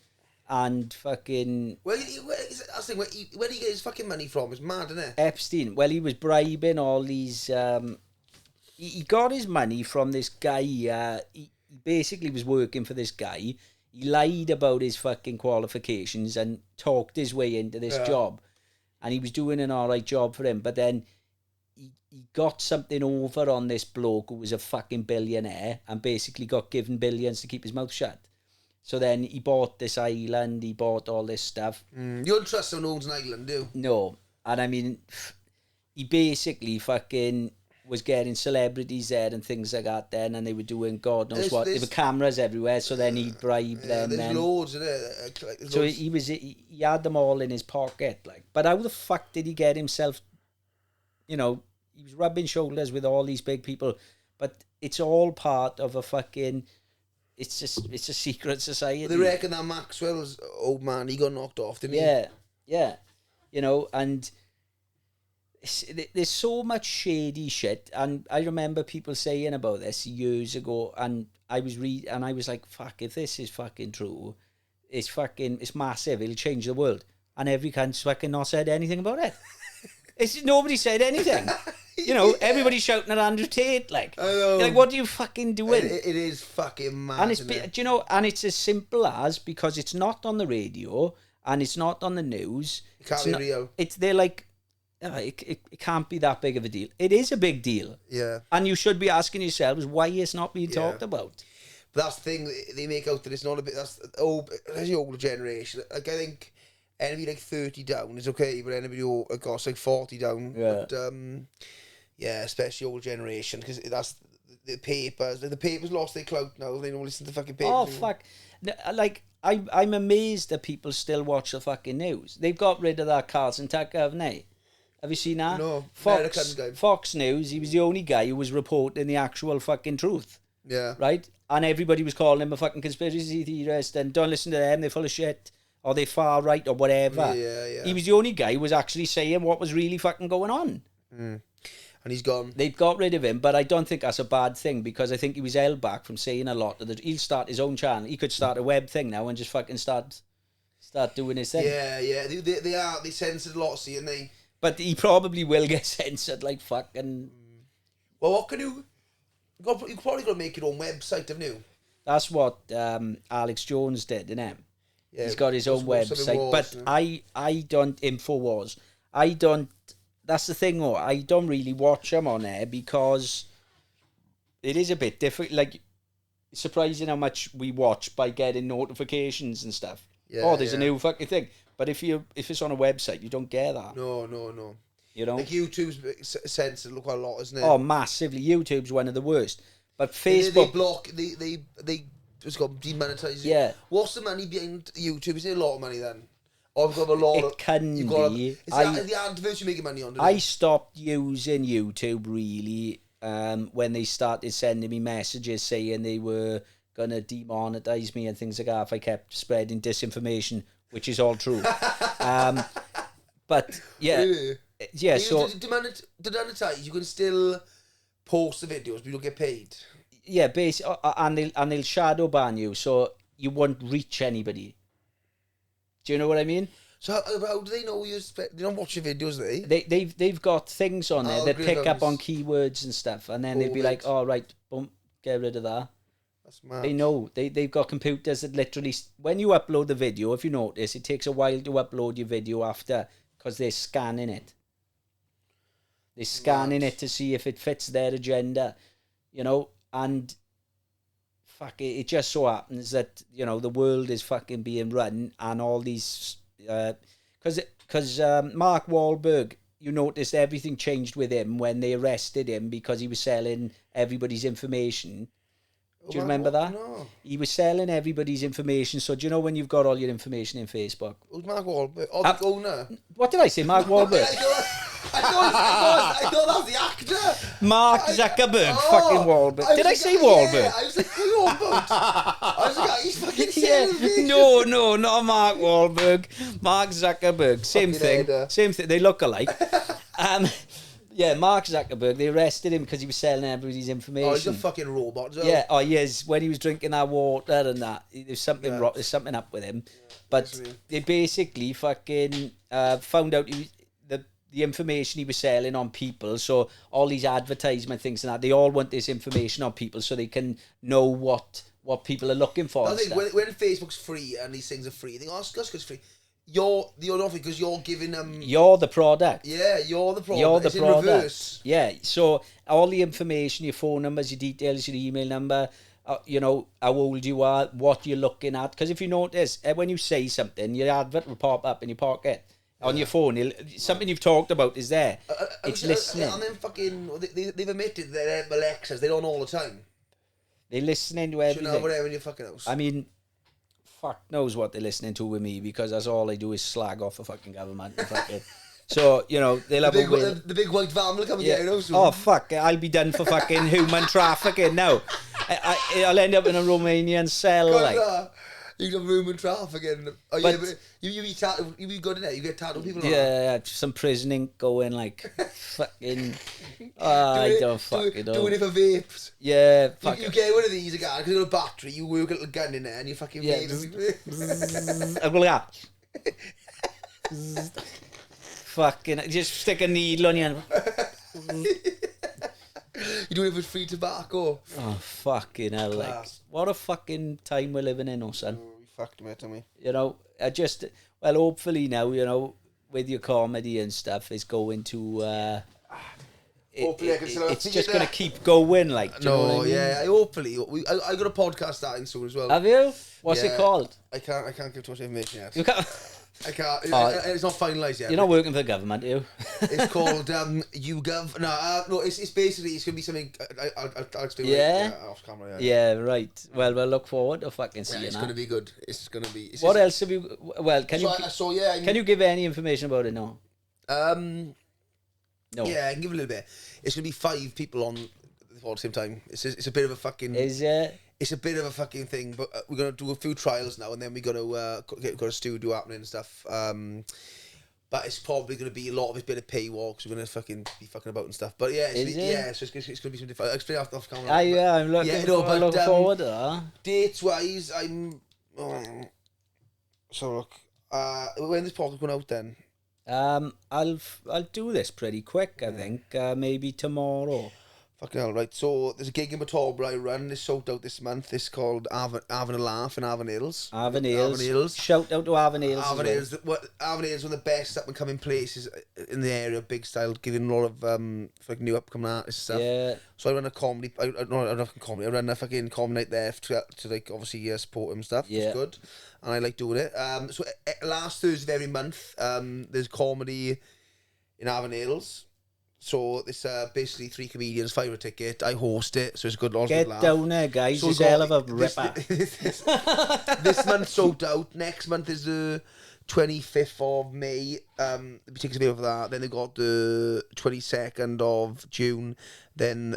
and fucking... Well, that's the thing. Where he get his fucking money from? It's mad, isn't it? Epstein. Well, he was bribing all these... He got his money from this guy. He basically was working for this guy. He lied about his fucking qualifications and talked his way into this job. And he was doing an alright job for him. But then he got something over on this bloke who was a fucking billionaire and basically got given billions to keep his mouth shut. So then he bought this island. He bought all this stuff. You don't trust someone who owns an island, do you? No. And I mean, he basically fucking... was getting celebrities there and things like that then, and they were doing God knows what. There were cameras everywhere, so then he'd bribe them. There's then. Loads, isn't there? So he had them all in his pocket, like. But how the fuck did he get himself? You know, he was rubbing shoulders with all these big people, but it's all part of a fucking. It's a secret society. They reckon that Maxwell's old man, he got knocked off, didn't he? Yeah. You know, and. There's so much shady shit, and I remember people saying about this years ago, and I was like, fuck, if this is fucking true, it's massive, it'll change the world. And every cunt's fucking not said anything about it. Nobody said anything. You know, everybody's shouting at Andrew Tate, like, like, what are you fucking doing? It is fucking mad. And do you know, and it's as simple as, because it's not on the radio and it's not on the news. It can't be real. They're like, it can't be that big of a deal. It is a big deal. Yeah. And you should be asking yourselves why it's not being talked about. But that's the thing, they make out that it's not a bit, that's the older generation. Like, I think anybody like 30 down is okay, but anybody who got like 40 down, yeah. But, especially old generation, because that's the papers. Like, the papers lost their clout now. They don't listen to the fucking papers. Oh, fuck. Like, I'm amazed that people still watch the fucking news. They've got rid of that Carlson Tucker, haven't they? Have you seen that? No, Fox News, he was the only guy who was reporting the actual fucking truth. Yeah. Right? And everybody was calling him a fucking conspiracy theorist and don't listen to them, they're full of shit. Or they're far right or whatever. Yeah. He was the only guy who was actually saying what was really fucking going on. Mm. And he's gone. They've got rid of him, but I don't think that's a bad thing because I think he was held back from saying a lot. He'll start his own channel. He could start a web thing now and just fucking start start doing his thing. Yeah. They censored a lot, see, and they. But he probably will get censored like fucking. Well, what can you? You probably got to make your own website, haven't you? That's what Alex Jones did, innit? Yeah, he's got his own website. But I don't InfoWars. I don't. That's the thing, though. I don't really watch them on there because it is a bit different. Like, it's surprising how much we watch by getting notifications and stuff. Yeah, there's a new fucking thing. But if it's on a website, you don't get that. No. You know, like YouTube's censored quite a lot, isn't it? Oh, massively. YouTube's one of the worst. But Facebook, they block. They just got demonetized. Yeah. What's the money behind YouTube? Is it a lot of money then? Or have got a lot? It can be. Is the adverts you're making money on? I stopped using YouTube really when they started sending me messages saying they were gonna demonetize me and things like that if I kept spreading disinformation, which is all true. But yeah. Really? Yeah, so demonetize, you can still post the videos, but you don't get paid. Yeah, basically, and they'll shadow ban you, so you won't reach anybody. Do you know what I mean? So how do they know you? They don't watch your videos, do they? They've got things on there that pick up on keywords and stuff, and then they'd be like, "Oh right, boom, get rid of that." That's mad. They know. They've got computers that literally, when you upload the video, if you notice, it takes a while to upload your video after because they're scanning it. They're scanning it to see if it fits their agenda, you know, and fuck it, it just so happens that, you know, the world is fucking being run and all these, because Mark Wahlberg, you noticed everything changed with him when they arrested him because he was selling everybody's information. Do you remember that? No. He was selling everybody's information. So do you know when you've got all your information in Facebook? Who's Mark Wahlberg? Oh, the owner. What did I say? Mark Wahlberg? I thought that was the actor. Mark Zuckerberg, fucking Wahlberg. Did I say Wahlberg? Yeah, I was like, who are you on about? I was like, he's fucking selling No, not Mark Wahlberg. Mark Zuckerberg. Same thing. Same thing. They look alike. Yeah, Mark Zuckerberg, they arrested him because he was selling everybody's information. Oh, he's a fucking robot as well. Yeah, he is. When he was drinking that water and that, there's something wrong, there's something up with him. Yeah, but they basically fucking found out the information he was selling on people. So all these advertisement things and that, they all want this information on people so they can know what people are looking for. I think when Facebook's free and these things are free, they think, oh, it's free. You're not because you're giving them. You're the product. Yeah, you're the product. You're the it's product. In reverse. Yeah, so all the information, your phone numbers, your details, your email number, you know, how old you are, what you're looking at. Because if you notice, when you say something, your advert will pop up in your pocket. On your phone, something you've talked about is there. It's listening. And then fucking, they've admitted that Alexas, they're on all the time. They're listening to everything. You know, whatever in your fucking house. I mean, fuck knows what they're listening to with me because that's all I do is slag off the fucking government. So, you know, they'll have the big white van will come and get you. Oh, fuck, I'll be done for fucking human trafficking now. I'll end up in a Romanian cell, like. You got human trafficking. Oh, but, yeah, but you be good in it. You get tattooed people. Yeah, some prisoning going like fucking. I don't fucking know. Doing it for vapes. Yeah, you get one of these again because it's got a battery. You work a little gun in there and you fucking vape. I'm going fucking just stick a needle on you. You do it with free tobacco. Oh, fucking hell, like, what a fucking time we're living in, son. Oh, you fucked me, Tommy. You know, hopefully now, you know, with your comedy and stuff, it's going to, it's just going to keep going, like, do you know what I mean? Yeah, hopefully. I got a podcast starting soon as well. Have you? What's it called? I can't give too much information yet. You can't... I can't. It's not finalised yet. You're not working for the government, are you? It's called YouGov. No, it's basically it's gonna be something. I'll do it off camera. Yeah, right. Well, we'll look forward to fucking seeing it's gonna be good. It's gonna be. What else have you? Well, can you give any information about it now? No. Yeah, I can give a little bit. It's gonna be 5 people on all the same time. It's a bit of a fucking. Is it? It's a bit of a fucking thing, but we're gonna do a few trials now, and then we're gonna got a studio happening and stuff. But it's probably gonna be a lot of it's bit of paywall because we're gonna fucking be fucking about and stuff. But yeah, so it's gonna be something. I'll explain off camera. I'm looking forward to that. Dates wise, so look, When this podcast going out then? I'll do this pretty quick, I think. Maybe tomorrow. Fucking hell, right. So there's a gig in Matorba I run. It's sold out this month. It's called Having a Laugh in Avon Hills. Avon Hills. Shout out to Avon Hills. Avon Hills. Avon Hills is one of the best up and coming places in the area, big style, giving a lot of like new upcoming artists and stuff. Yeah. So I run a comedy. I run a fucking comedy night there to like obviously support him and stuff. Yeah. It's good, and I like doing it. So last Thursday of every month, there's comedy in Avon Hills. So it's basically 3 comedians, £5 a ticket. I host it, so it's a good. Get laugh. down there, guys. So it's a hell of a ripper. This month sold out. Next month is the 25th of May. The tickets available for that. Then they got the 22nd of June. Then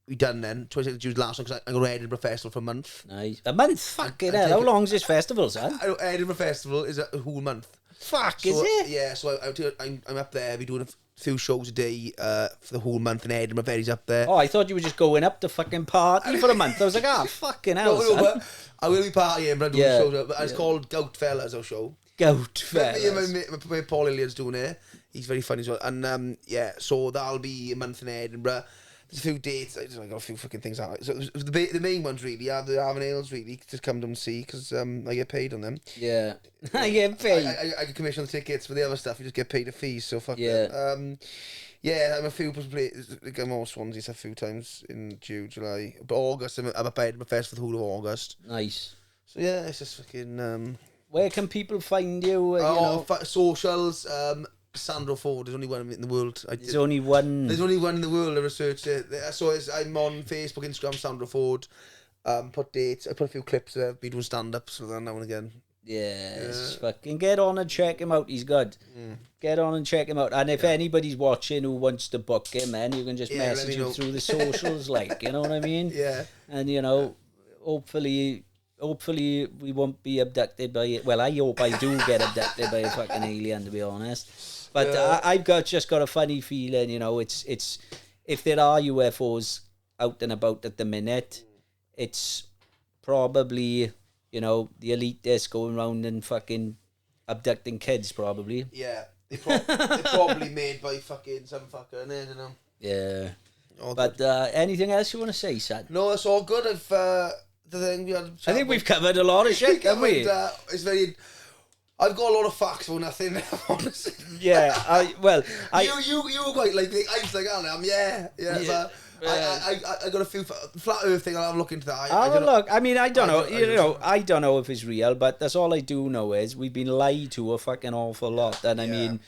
we done then. 22nd of June's last one because I got Edinburgh Festival for a month. Nice. A month? Fucking hell. How long's this festival, son? Edinburgh Festival is a whole month. Fuck, is it? Yeah, so I'm up there. We're doing a few shows a day for the whole month in Edinburgh. Eddie's up there. Oh, I thought you were just going up to fucking party for a month. I was like, fucking hell, son. But I will be partying, but I'm doing shows up. But it's called Goat Fellas, our show. Goat Fellas. Me and my Paul Ilian's doing it. He's very funny as well. And so that'll be a month in Edinburgh. There's a few dates. I got a few fucking things out. So the main ones really are the Avon Hills really. Just come down and see because I get paid on them. Yeah. I get paid. I get commission on the tickets. For the other stuff, you just get paid a fee. So fuck that. I'm a few places. I'm all Swansea a few times in June, July. But August, I'm up at Edinburgh Fest for the whole of August. Nice. So yeah, it's just fucking. Where can people find you? Socials. Sandro Ford. There's only one in the world. There's only one. There's only one in the world. I researched it. So I'm on Facebook, Instagram, Sandro Ford. Put dates. I put a few clips of me doing stand-ups now and again. Yes, fucking get on and check him out. He's good. Get on and check him out. And if anybody's watching who wants to book him, then you can just message him through the socials, like, you know what I mean? Yeah. And hopefully we won't be abducted by it. Well, I hope I do get abducted by a fucking alien, to be honest. But I've just got a funny feeling, it's if there are UFOs out and about at the minute, it's probably, the elitists going around and fucking abducting kids, probably. Yeah, they're probably made by fucking some fucker, I don't know. Yeah. But anything else you want to say, Sad? No, that's all good. I think we've covered a lot of shit, haven't we? It's very... I've got a lot of facts for nothing, honestly. Yeah, you were quite like, I was like, I got a few flat Earth thing. I'll have a look into that. Look. I mean, I don't know. I don't know if it's real, but that's all I do know is we've been lied to a fucking awful lot. And I mean,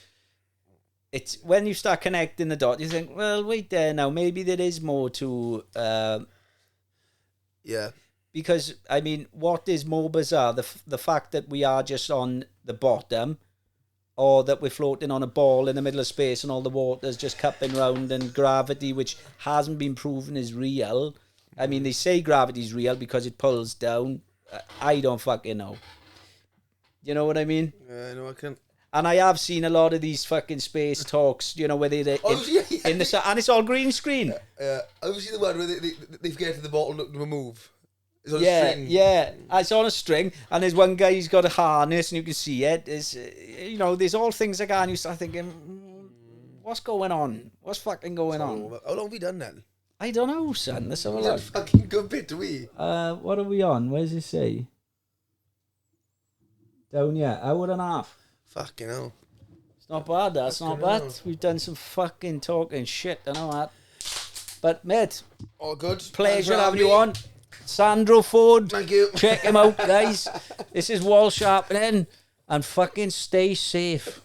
it's when you start connecting the dots, you think, well, wait there now. Maybe there is more to. Because, I mean, what is more bizarre? The fact that we are just on the bottom, or that we're floating on a ball in the middle of space and all the water's just cupping round, and gravity, which hasn't been proven is real. I mean, they say gravity's real because it pulls down. I don't fucking know. You know what I mean? Yeah, no, I can't. And I have seen a lot of these fucking space talks, where they're in the and it's all green screen. Obviously the one where they get to the bottle to remove. It's on a string. Yeah, it's on a string, and there's one guy who's got a harness, and you can see it. There's, there's all things like that, and you start thinking, what's going on? What's fucking going on? How long have we done then? I don't know, son. Let's have a look. That's a fucking good bit, do we? What are we on? Where's it say? Down here, hour and a half. Fucking hell. It's not bad, that's not bad. We've done some fucking talking shit, I know that. But, mate. All good. Pleasure having you on. Sandro Ford. Thank you. Check him out, guys. This is Wall Sharpening, and fucking stay safe.